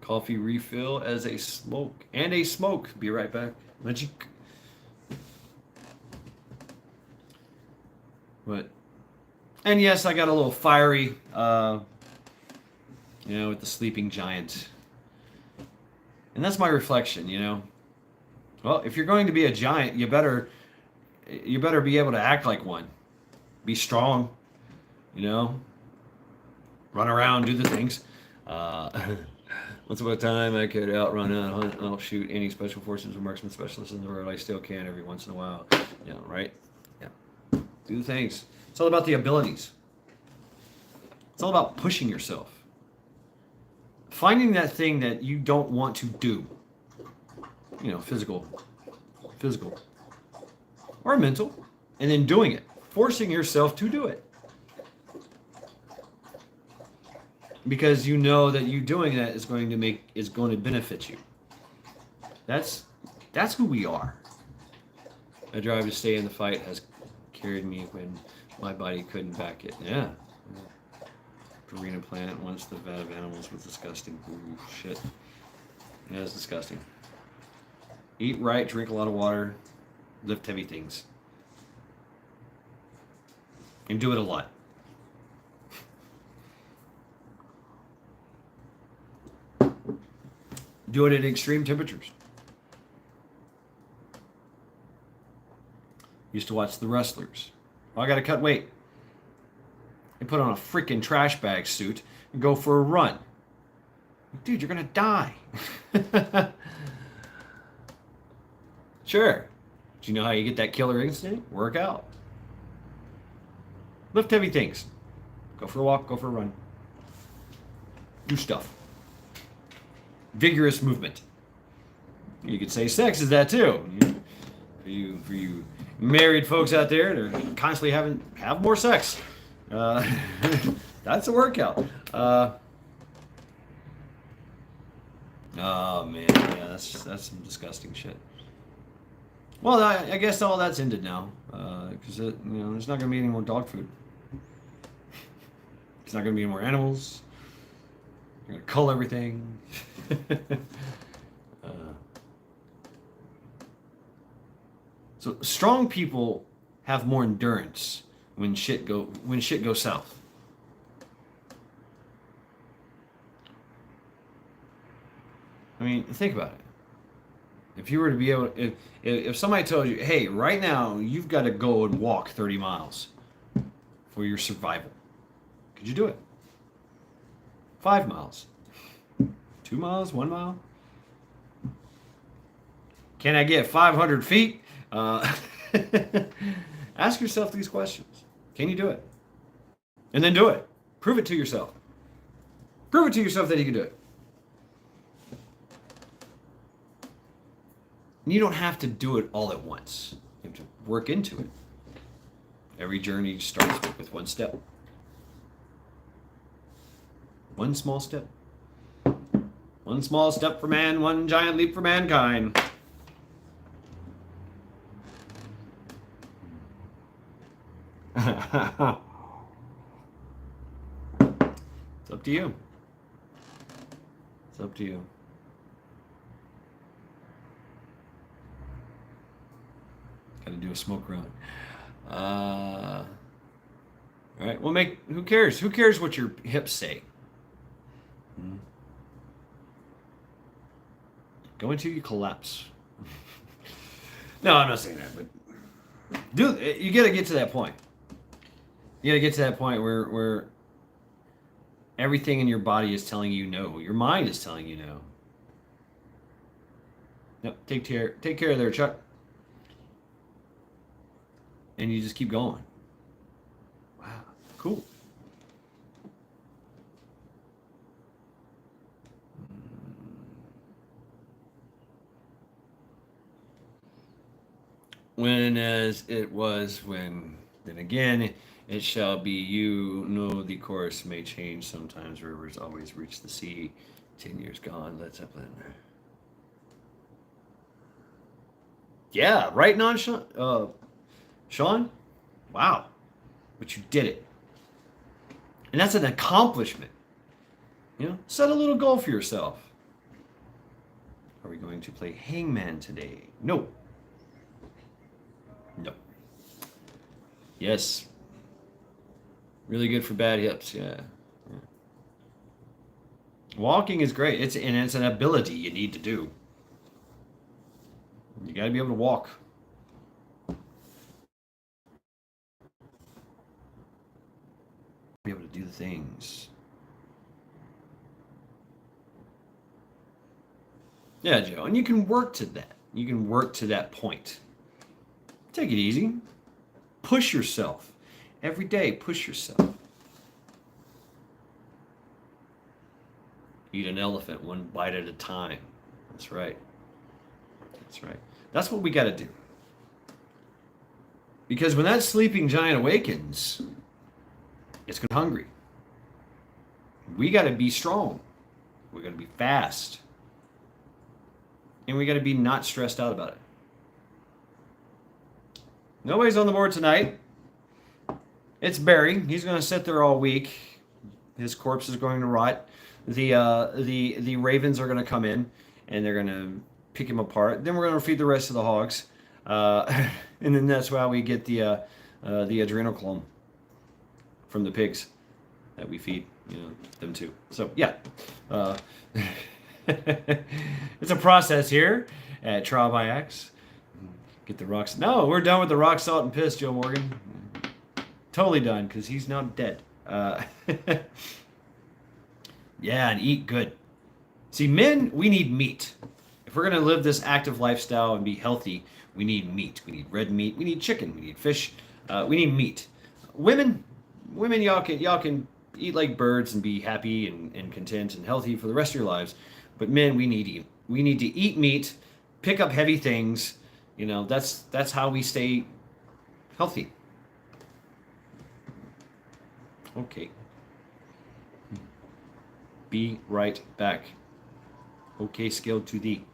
Coffee refill as a smoke, Be right back. Magic. And yes, I got a little fiery, you know, with the sleeping giant. And that's my reflection, you know. Well, if you're going to be a giant, you better be able to act like one. Be strong, you know. Run around, do the things. Once upon a time, I could outrun, hunt, outshoot any special forces or marksman specialists in the world. I still can every once in a while. You know, right? Yeah. Do things. It's all about the abilities. It's all about pushing yourself. Finding that thing that you don't want to do. Physical or mental, and then doing it, forcing yourself to do it. Because you know that you doing that is going to benefit you. That's who we are. A drive to stay in the fight has carried me when my body couldn't back it. Yeah. Purina plant once the vat of animals was disgusting. Ooh, shit. Yeah, it's disgusting. Eat right, drink a lot of water, lift heavy things. And do it a lot. Do it at extreme temperatures. Used to watch the wrestlers. Oh, I gotta cut weight. They put on a freaking trash bag suit and go for a run. Dude, you're gonna die. Sure. Do you know how you get that killer instinct? Work out. Lift heavy things. Go for a walk, go for a run. Do stuff. Vigorous movement. You could say sex is that too. For you married folks out there that are constantly have more sex. That's a workout. Oh man, yeah, that's some disgusting shit. Well, I guess all that's ended now, because there's not gonna be any more dog food. There's not gonna be any more animals. You're gonna cull everything. So strong people have more endurance when shit goes south. I mean, think about it. If you were to be able, if somebody told you, hey, right now you've got to go and walk 30 miles for your survival, could you do it? 5 miles, 2 miles, 1 mile? Can I get 500 feet? Ask yourself these questions. Can you do it? And then do it. Prove it to yourself. Prove it to yourself that you can do it. And you don't have to do it all at once. You have to work into it. Every journey starts with one step. One small step. One small step for man, one giant leap for mankind. It's up to you. It's up to you. Got to do a smoke run. All right. Well, who cares? Who cares what your hips say? Go until you collapse. No, I'm not saying that, but you got to get to that point. You got to get to that point where everything in your body is telling you no. Your mind is telling you no. Nope. Take care of there, Chuck. And you just keep going. Wow. Cool. When as it was when, then again, it shall be you know the course may change sometimes, rivers always reach the sea. 10 years gone, Led Zeppelin. Yeah, right, Sean? Wow. But you did it. And that's an accomplishment. Set a little goal for yourself. Are we going to play Hangman today? No. No. Yes. Really good for bad hips, yeah. Walking is great. It's an ability you need to do. You got to be able to walk. Be able to do the things. Yeah, Joe, and you can work to that. You can work to that point. Take it easy. Push yourself. Every day, push yourself. Eat an elephant one bite at a time. That's right. That's right. That's what we got to do. Because when that sleeping giant awakens, it's going to be hungry. We got to be strong. We got to be fast. And we got to be not stressed out about it. Nobody's on the board tonight. It's Barry. He's going to sit there all week. His corpse is going to rot. The ravens are going to come in and they're going to pick him apart. Then we're going to feed the rest of the hogs, and then that's why we get the adrenochrome from the pigs that we feed, them too. So yeah, it's a process here at Trial by Axe. Get the rocks. No, we're done with the rock salt and piss, Joe Morgan. Totally done because he's now dead. Yeah, and eat good. See, men, we need meat. If we're gonna live this active lifestyle and be healthy, we need meat. We need red meat. We need chicken. We need fish. We need meat. Women, y'all can eat like birds and be happy and content and healthy for the rest of your lives. But men, we need to eat meat, pick up heavy things. That's how we stay healthy. Okay. Be right back. Okay, scale to thee.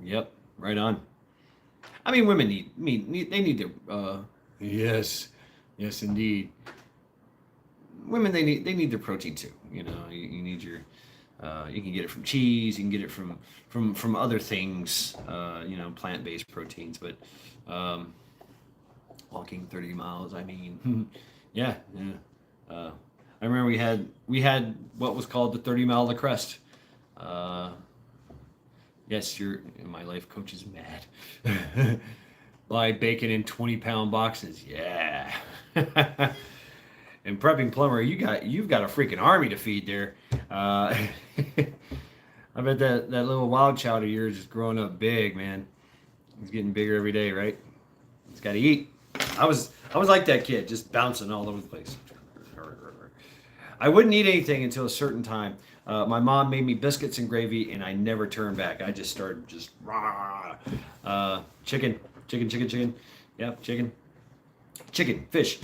Yep, right on. I mean, women they need their yes, indeed. Women they need their protein too. You need your you can get it from cheese, you can get it from other things, plant-based proteins, but walking 30 miles, I mean, yeah. I remember we had what was called the 30-mile La Crest. Yes, my life coach is mad. Buy bacon in 20-pound boxes. Yeah. And prepping plumber, you've got a freaking army to feed there. I bet that little wild child of yours is growing up big, man. He's getting bigger every day, right? He's got to eat. I was like that kid, just bouncing all over the place. I wouldn't eat anything until a certain time. My mom made me biscuits and gravy, and I never turned back. I just started chicken. Yep, chicken, fish.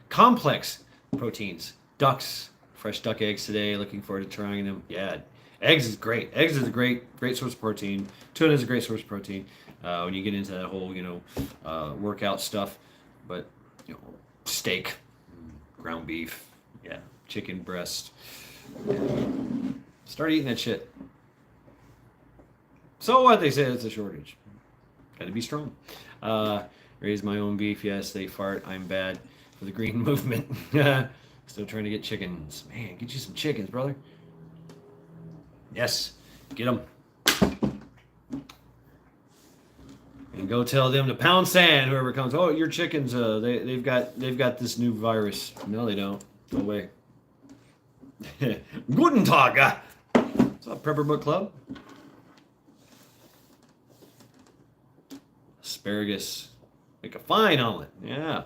Complex proteins. Ducks, fresh duck eggs today. Looking forward to trying them. Yeah, eggs is great. Eggs is a great source of protein. Tuna is a great source of protein. When you get into that whole workout stuff, but steak, ground beef, yeah, chicken breast. Yeah. Start eating that shit. So what? They say it's a shortage. Got to be strong. Raise my own beef. Yes, they fart. I'm bad for the green movement. Still trying to get chickens. Man, get you some chickens, brother. Yes, get them. And go tell them to pound sand. Whoever comes. Oh, your chickens. They've got this new virus. No, they don't. Go away. Guten Tag. What's up, Prepper Book Club? Asparagus. Make a fine omelet. Yeah.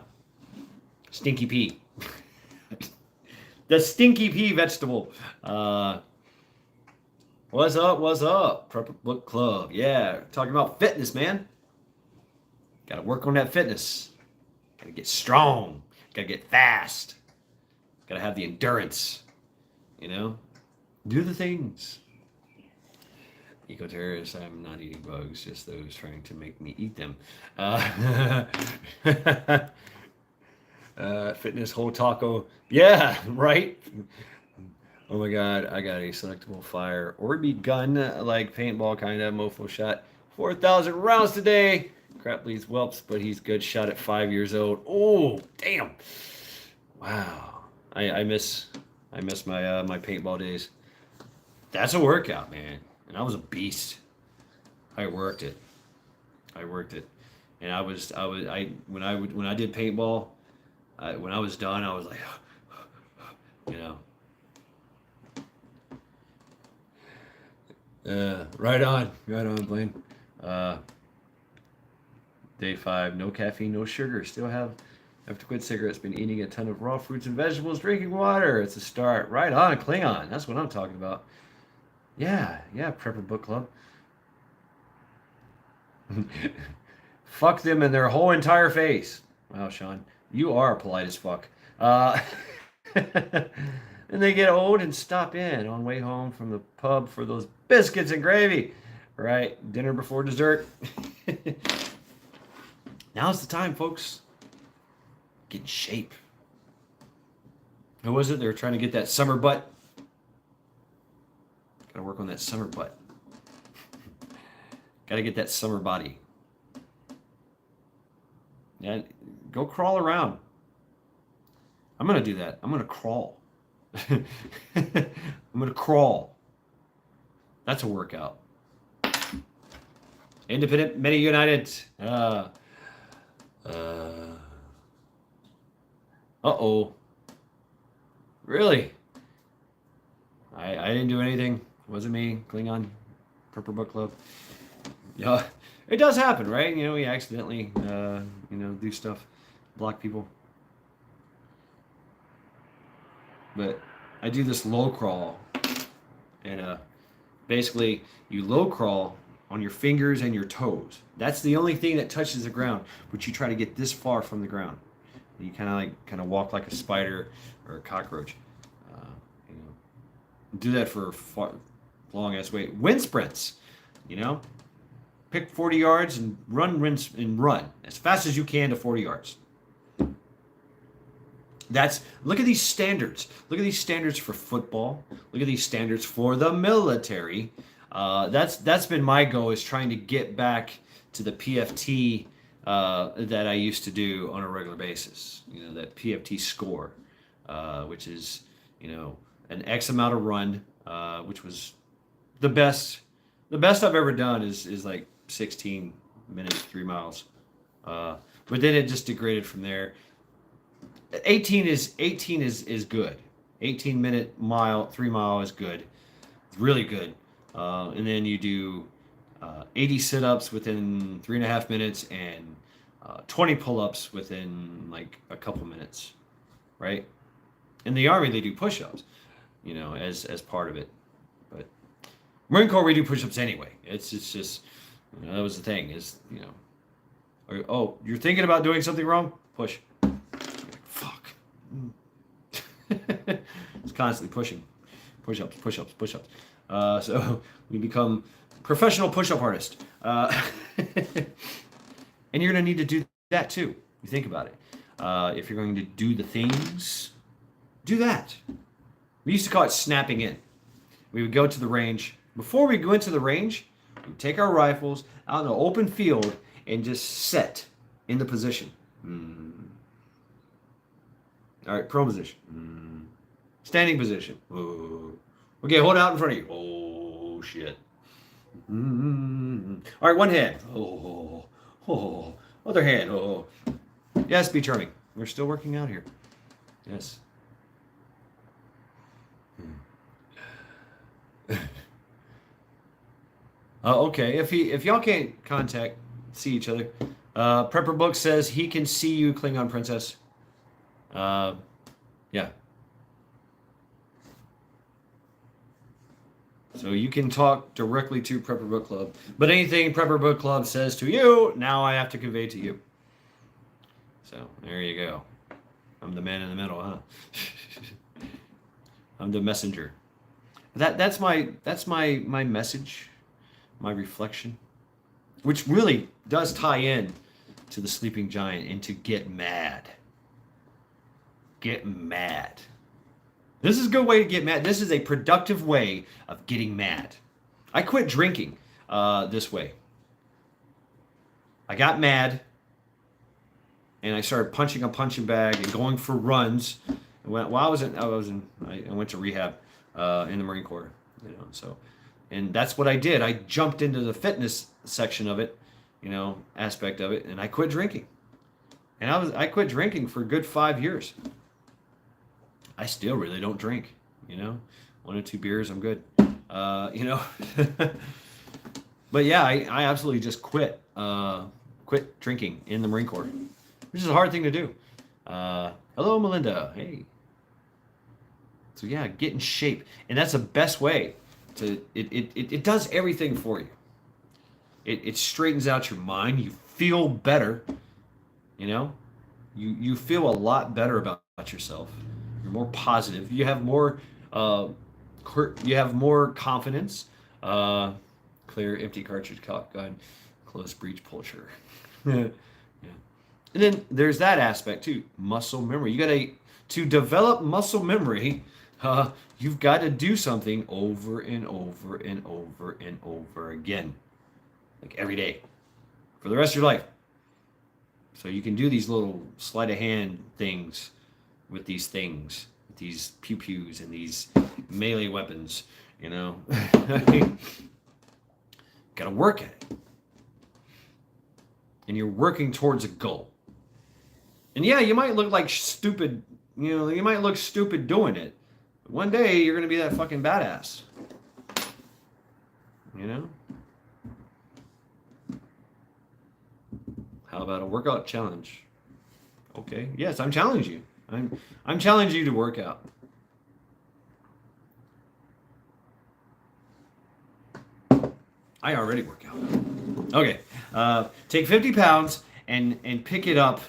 Stinky pea. The stinky pea vegetable. What's up? Prepper Book Club. Yeah. Talking about fitness, man. Got to work on that fitness. Got to get strong. Got to get fast. Got to have the endurance. Do the things. Eco-terrorists, I'm not eating bugs, just those trying to make me eat them. Fitness whole taco. Yeah, right? Oh my God, I got a selectable fire Orby gun, like paintball kind of mofo shot. 4,000 rounds today. Crap bleeds whelps, but he's good shot at 5 years old. Oh, damn. Wow. I miss my paintball days. That's a workout, man. And I was a beast. I worked it. And when I did paintball, when I was done, I was like, right on, Blaine. Uh, Day 5, no caffeine, no sugar. Still have to quit cigarettes. Been eating a ton of raw fruits and vegetables, drinking water. It's a start. Right on, Klingon. That's what I'm talking about. Yeah, yeah, Prepper Book Club. Fuck them in their whole entire face. Wow, Sean, you are polite as fuck. Uh, and they get old and stop in on way home from the pub for those biscuits and gravy. Right, dinner before dessert. Now's the time, folks. Get in shape. Who was it? They were trying to get that summer butt. Gotta work on that summer butt. Gotta get that summer body. Yeah, go crawl around. I'm gonna do that. I'm gonna crawl. I'm gonna crawl. That's a workout. Independent, many united. Uh-oh. Really? I didn't do anything. It wasn't me. Klingon. Prepper Book Club. Yeah. It does happen, right? You know, we accidentally, do stuff. Block people. But I do this low crawl. And basically, you low crawl on your fingers and your toes. That's the only thing that touches the ground. But you try to get this far from the ground. You kind of walk like a spider or a cockroach. Do that for a long ass way. Wind sprints, pick 40 yards and run as fast as you can to 40 yards. Look at these standards. Look at these standards for football. Look at these standards for the military. That's been my goal, is trying to get back to the PFT that I used to do on a regular basis. That PFT score, which is, an X amount of run, which was the best. The best I've ever done is like 16 minutes, 3 miles. But then it just degraded from there. 18 is good. 18-minute mile, 3 mile is good. It's really good. And then you do 80 sit-ups within 3.5 minutes and 20 pull-ups within like a couple minutes, right? In the Army, they do push-ups, as part of it. But Marine Corps, we do push-ups anyway. It's just, that was the thing, is, oh, you're thinking about doing something wrong? Push. Fuck. It's constantly pushing. Push-ups, push-ups, push-ups. So we become professional push-up artists. And you're going to need to do that too. You think about it. If you're going to do the things, do that. We used to call it snapping in. We would go to the range. Before we go into the range, we'd take our rifles out in the open field and just set in the position. All right, prone position. Standing position. Okay, hold it out in front of you. Oh, shit. All right, one hand. Oh, other hand. Oh. Yes, be charming. We're still working out here. Yes. Okay. If y'all can't see each other, Prepper Book says he can see you, Klingon Princess. Yeah. So you can talk directly to Prepper Book Club, but anything Prepper Book Club says to you, now I have to convey to you. So there you go. I'm the man in the middle, huh? I'm the messenger. That's my message, my reflection, which really does tie in to the Sleeping Giant and to get mad. Get mad. This is a good way to get mad. This is a productive way of getting mad. I quit drinking this way. I got mad, and I started punching a punching bag and going for runs. I went to rehab in the Marine Corps, So, and that's what I did. I jumped into the fitness section of it, aspect of it, and I quit drinking. And I quit drinking for a good 5 years. I still really don't drink, 1 or 2 beers, I'm good. But But yeah, I absolutely just quit drinking in the Marine Corps, which is a hard thing to do. Hello, Melinda. Hey. So yeah, get in shape, and that's the best way to. It does everything for you. It straightens out your mind. You feel better. You know, you feel a lot better about yourself. You're more positive. Uh, you have more confidence. Uh, Clear empty cartridge cock gun, close breech puncture. Yeah. And then there's that aspect too, muscle memory. You gotta to develop muscle memory. You've got to do something over and over and over and over again, like every day, for the rest of your life. So you can do these little sleight of hand things with these pew pews and these melee weapons. You know, gotta work at it, and you're working towards a goal. And yeah, you might look like stupid. You know, you might look stupid doing it. But one day you're gonna be that fucking badass. You know. How about a workout challenge? Okay. Yes, I'm challenging you. I'm challenging you to work out. I already work out. Okay. Take 50 pounds and pick it up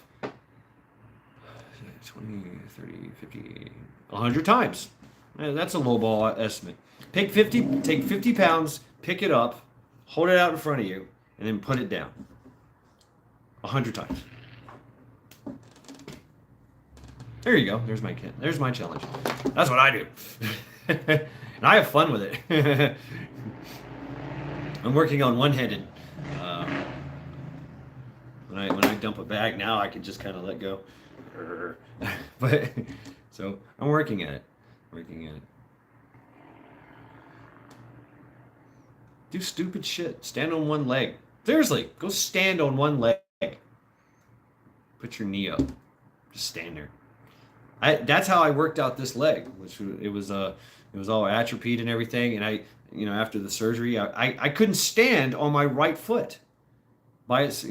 20, 30, 50, 100 times. That's a low ball estimate. Take 50 pounds, pick it up, hold it out in front of you, and then put it down. 100 times. There you go. There's my challenge. That's what I do. And I have fun with it. I'm working on one-handed. When I dump a bag now, I can just kind of let go. But so I'm working at it. Do stupid shit. Stand on one leg. Seriously, go stand on one leg. Put your knee up. Just stand there. That's how I worked out this leg, which it was all atrophied and everything. And after the surgery, I couldn't stand on my right foot. By its,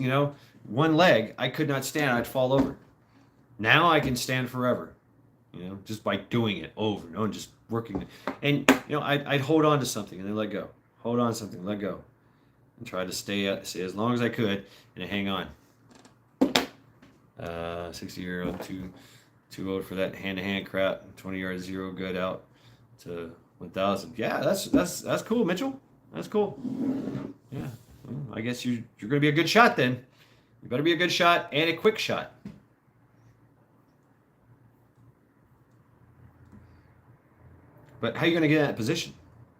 one leg, I could not stand. I'd fall over. Now I can stand forever, just by doing it over and over, just working. And I'd hold on to something and then let go. Hold on to something, let go, and try to stay as long as I could and hang on. 60-year-old too old for that hand-to-hand crap. 20 yards, zero good out to 1,000. Yeah, that's cool, Mitchell. That's cool. Yeah, well, I guess you're gonna be a good shot then. You better be a good shot and a quick shot. But how are you gonna get in that position?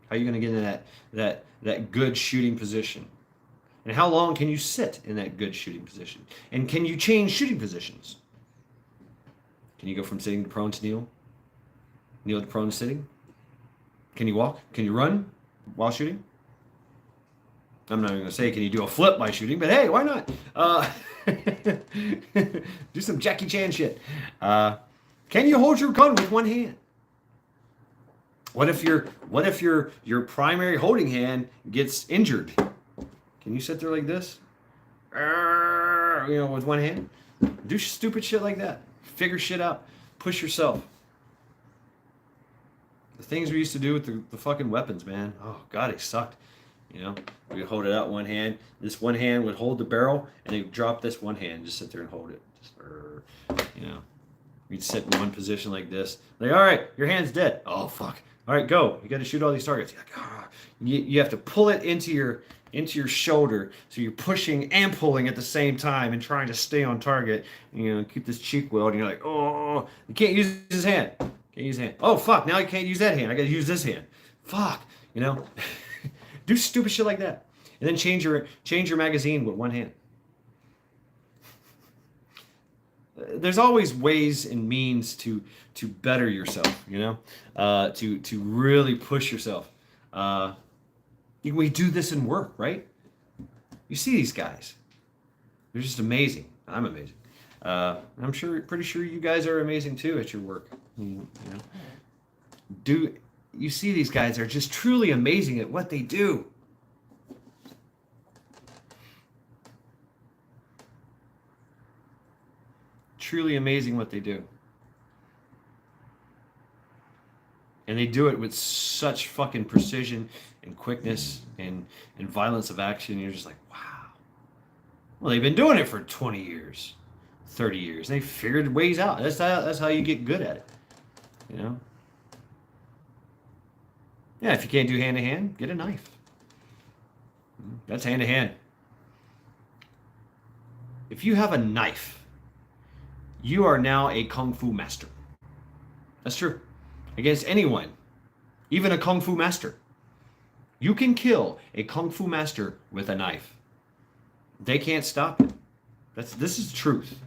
How are you gonna get in that good shooting position? And how long can you sit in that good shooting position? And can you change shooting positions? Can you go from sitting to prone to kneel? Kneel to prone to sitting? Can you walk? Can you run while shooting? I'm not even going to say can you do a flip by shooting, but hey, why not? Do some Jackie Chan shit. Can you hold your gun with one hand? What if your primary holding hand gets injured? Can you sit there like this? With one hand? Do stupid shit like that. Figure shit out. Push yourself. The things we used to do with the fucking weapons, man. Oh, God, they sucked. We'd hold it out one hand. This one hand would hold the barrel, and they'd drop this one hand. Just sit there and hold it. We'd sit in one position like this. Like, all right, your hand's dead. Oh, fuck. All right, go. You got to shoot all these targets. You're like, ah. You have to pull it into your shoulder, so you're pushing and pulling at the same time and trying to stay on target. Keep this cheek weld, and you're like, oh, you can't use his hand. Can't use his hand. Oh, fuck, now I can't use that hand. I got to use this hand. Fuck, Do stupid shit like that. And then change your magazine with one hand. There's always ways and means to better yourself, to really push yourself. We do this in work, right? You see these guys. They're just amazing. I'm amazing. I'm pretty sure you guys are amazing too at your work. You see these guys are just truly amazing at what they do. truly amazing what they do. And they do it with such fucking precision and quickness and violence of action. You're just like, wow. Well, they've been doing it for 20 years, 30 years. They figured ways out. That's how you get good at it. You know? Yeah, if you can't do hand to hand, get a knife. That's hand to hand. If you have a knife, you are now a kung fu master. That's true. Against anyone, even a kung fu master. You can kill a kung fu master with a knife. They can't stop it. This is truth.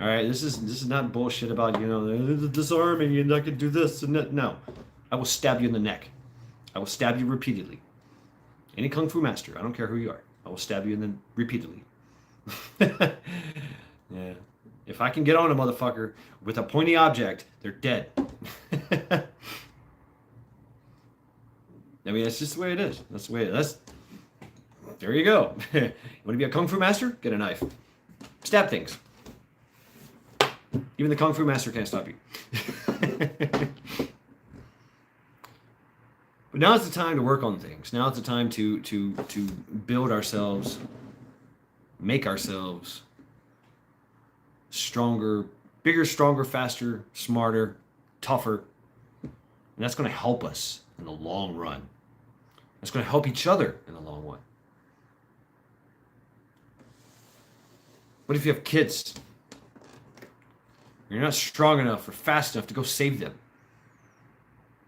All right, this is not bullshit about, you know, disarming and I can do this and that. No, I will stab you in the neck. I will stab you repeatedly. Any kung fu master, I don't care who you are, I will stab you in the repeatedly. Yeah. If I can get on a motherfucker with a pointy object, they're dead. I mean, that's just the way it is. That's the way it is. There you go. You want to be a kung fu master? Get a knife. Stab things. Even the kung fu master can't stop you. But now it's the time to work on things. Now it's the time to build ourselves, make ourselves stronger, bigger, stronger, faster, smarter, tougher. And that's going to help us in the long run. That's going to help each other in the long run. What if you have kids? You're not strong enough or fast enough to go save them.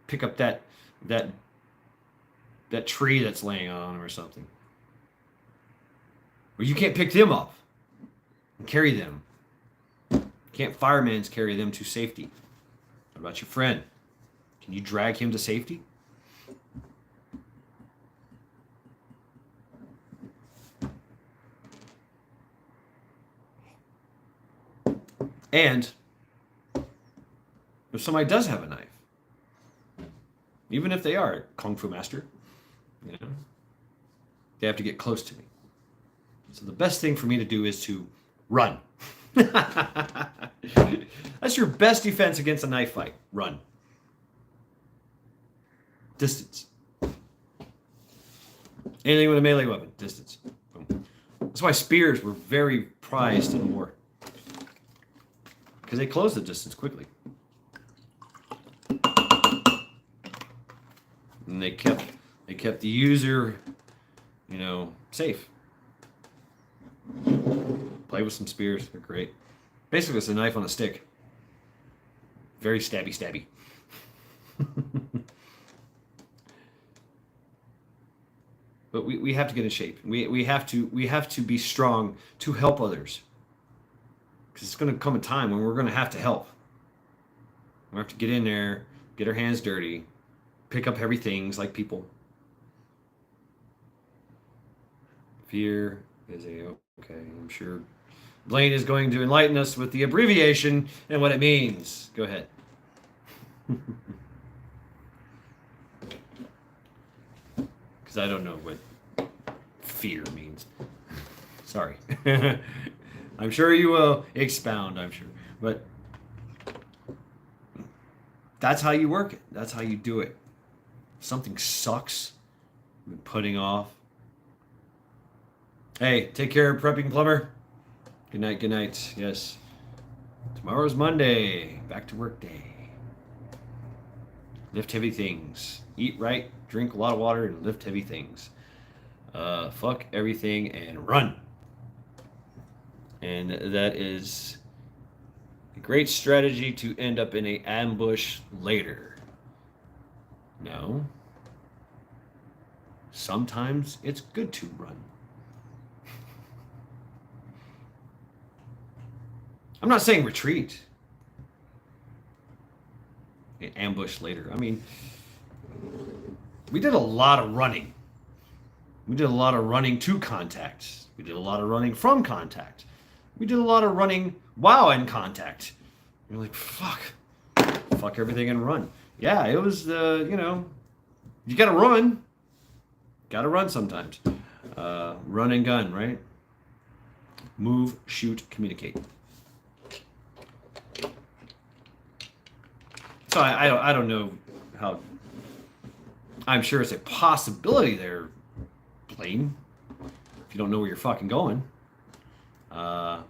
Pick up that tree that's laying on them or something. Or you can't pick them up and carry them. Can't firemen carry them to safety? What about your friend? Can you drag him to safety? And if somebody does have a knife, even if they are a kung fu master, you know, they have to get close to me. So the best thing for me to do is to run. That's your best defense against a knife fight. Run. Distance. Anything with a melee weapon. Distance. Boom. That's why spears were very prized in war. Because they close the distance quickly. And they kept the user, you know, safe. Play with some spears. They're great. Basically, it's a knife on a stick. Very stabby. But we have to get in shape. We have to be strong to help others. Because it's going to come a time when we're going to have to help. We have to get in there, get our hands dirty, pick up heavy things like people. Fear is okay. I'm sure Blaine is going to enlighten us with the abbreviation and what it means. Go ahead. Because I don't know what fear means. Sorry. I'm sure you will expound, I'm sure. But that's how you work it. That's how you do it. If something sucks, you've been putting off. Hey, take care, prepping plumber. Good night. Yes. Tomorrow's Monday. Back to work day. Lift heavy things. Eat right, drink a lot of water, and lift heavy things. Fuck everything and run. And that is a great strategy to end up in an ambush later. No. Sometimes it's good to run. I'm not saying retreat. An ambush later. I mean, we did a lot of running. We did a lot of running to contact. We did a lot of running from contact. We did a lot of running while in contact. You're like, fuck everything and run. Yeah, it was you know, you gotta run. Gotta run sometimes. Run and gun, right? Move, shoot, communicate. So I don't know how. I'm sure it's a possibility they're playing. If you don't know where you're fucking going, but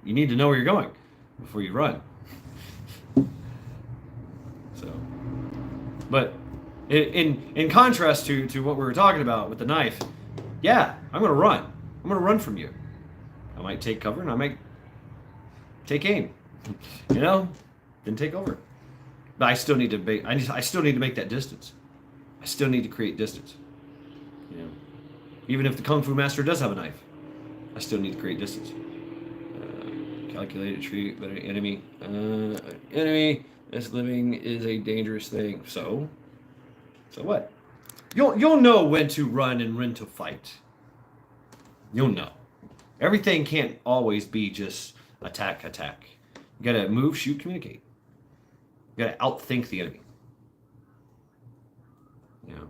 you need to know where you're going before you run. So, but in contrast to what we were talking about with the knife, yeah, I'm gonna run. I'm gonna run from you. I might take cover and I might take aim. You know, then take over. But I still need to make. I still need to make that distance. I still need to create distance. You know, even if the Kung Fu Master does have a knife, I still need to create distance. Calculated treat, but an enemy. Enemy that's living is a dangerous thing. So what? You'll know when to run and when to fight. You'll know. Everything can't always be just attack. You gotta move, shoot, communicate. You gotta outthink the enemy. You know.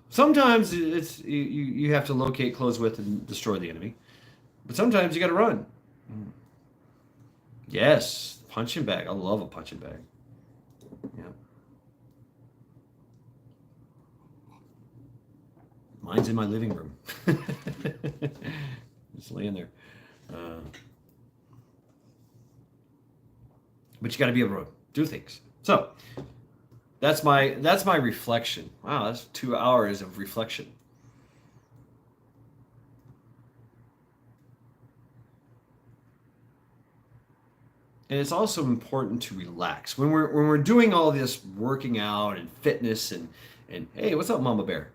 Sometimes it's you have to locate, close with, and destroy the enemy. But sometimes you gotta run. Yes, punching bag. I love a punching bag. Yeah. Mine's in my living room. Just laying there. But you got to be able to do things. So that's my reflection. Wow, that's 2 hours of reflection. And it's also important to relax when we're doing all this working out and fitness and hey, what's up, Mama Bear?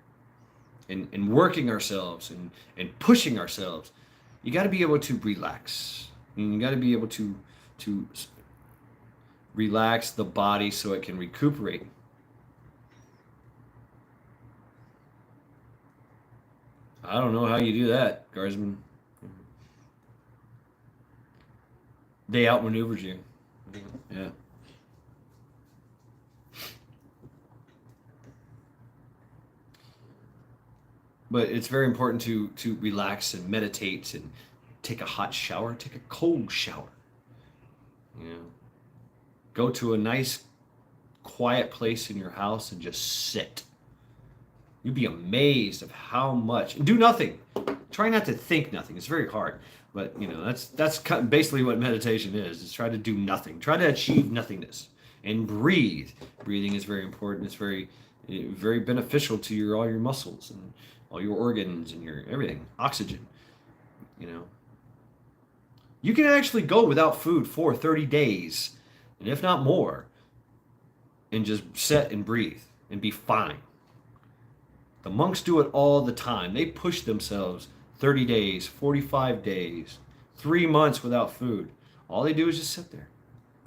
And working ourselves and pushing ourselves. You got to be able to relax. And you got to be able to relax the body so it can recuperate. I don't know how you do that, Guardsman. They outmaneuvered you. Yeah. But it's very important to relax and meditate and take a hot shower, take a cold shower. You know, go to a nice, quiet place in your house and just sit. You'd be amazed of how much. And do nothing. Try not to think nothing. It's very hard, but you know that's basically what meditation is try to do nothing. Try to achieve nothingness and breathe. Breathing is very important. It's very beneficial to all your muscles and all your organs and your everything. Oxygen. You know. You can actually go without food for 30 days, and if not more, and just sit and breathe and be fine. The monks do it all the time. They push themselves 30 days, 45 days, 3 months without food. All they do is just sit there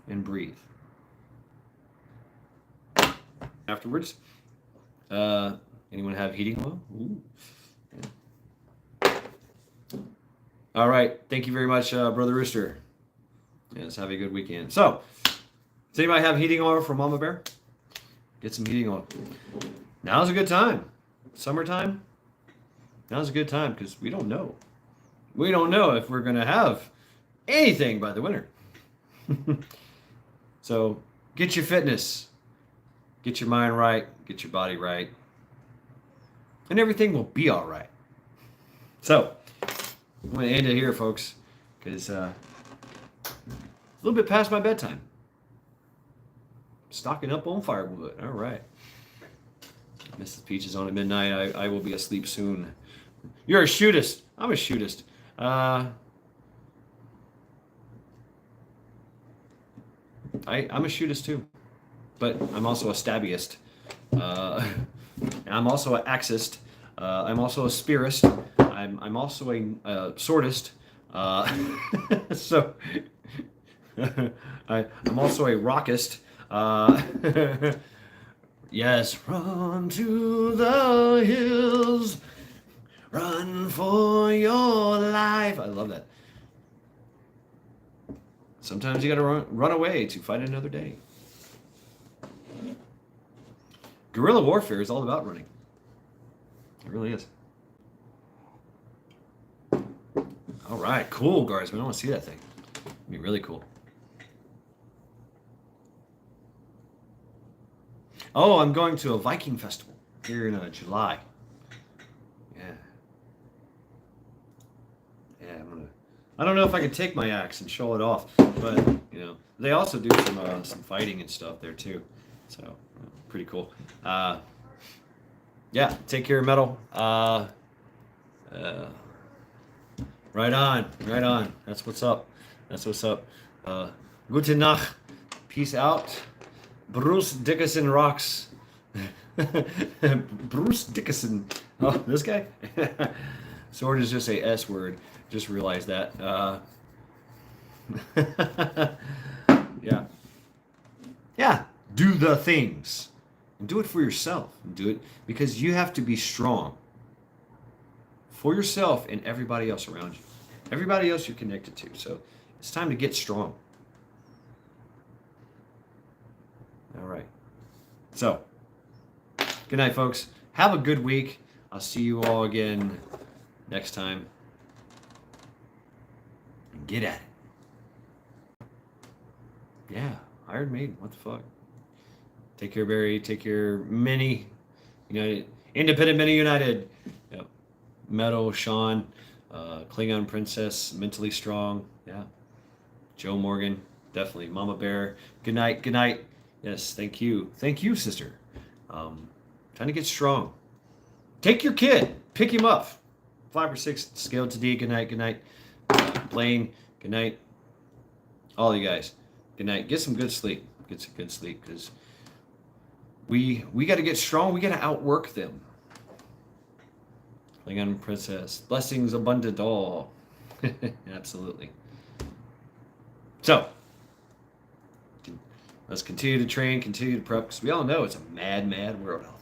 and breathe. Afterwards, anyone have heating oil? Ooh. Yeah. All right. Thank you very much, Brother Rooster. Yes, have a good weekend. So, does anybody have heating oil for Mama Bear? Get some heating oil. Now's a good time. Summertime, now's a good time because we don't know. We don't know if we're going to have anything by the winter. So get your fitness, get your mind right, get your body right, and everything will be all right. So I'm going to end it here, folks, because a little bit past my bedtime. Stocking up on firewood. All right. Mrs. Peach is on at midnight. I will be asleep soon. You're a shootist. I'm a shootist. I'm a shootist too, but I'm also a stabbyist. I'm also an axist. I'm also a spearist. I'm also a swordist. So I'm also a rockist. Yes, run to the hills, run for your life. I love that. Sometimes you gotta run away to fight another day. Guerrilla warfare is all about running. It really is. All right, cool, Guardsman. I want to see that thing. It'd be really cool. Oh, I'm going to a Viking festival here in July. Yeah. Yeah, I don't know if I can take my axe and show it off, but they also do some fighting and stuff there too. So pretty cool. Yeah, take care of metal. Right on, right on. That's what's up. That's what's up. Gute Nacht. Peace out. Bruce Dickinson rocks. Bruce Dickinson. Oh, this guy? Sword is just a S word. Just realized that. Yeah. Yeah. Do the things. And do it for yourself. And do it because you have to be strong. For yourself and everybody else around you. Everybody else you're connected to. So it's time to get strong. All right. So, good night, folks. Have a good week. I'll see you all again next time. Get at it. Yeah, Iron Maiden. What the fuck? Take care, Barry. Take care, Many United. Independent Many United. Yep. Metal, Sean, Klingon Princess, Mentally Strong. Yeah. Joe Morgan. Definitely. Mama Bear. Good night. Good night. Yes, thank you. Thank you, sister. Trying to get strong. Take your kid. Pick him up. 5 or 6 scaled to D. Good night. Good night. Blaine. Good night. All you guys. Good night. Get some good sleep. Get some good sleep because we got to get strong. We got to outwork them. Klingon Princess. Blessings abundant all. Absolutely. So, let's continue to train, continue to prep, because we all know it's a mad, mad world out there.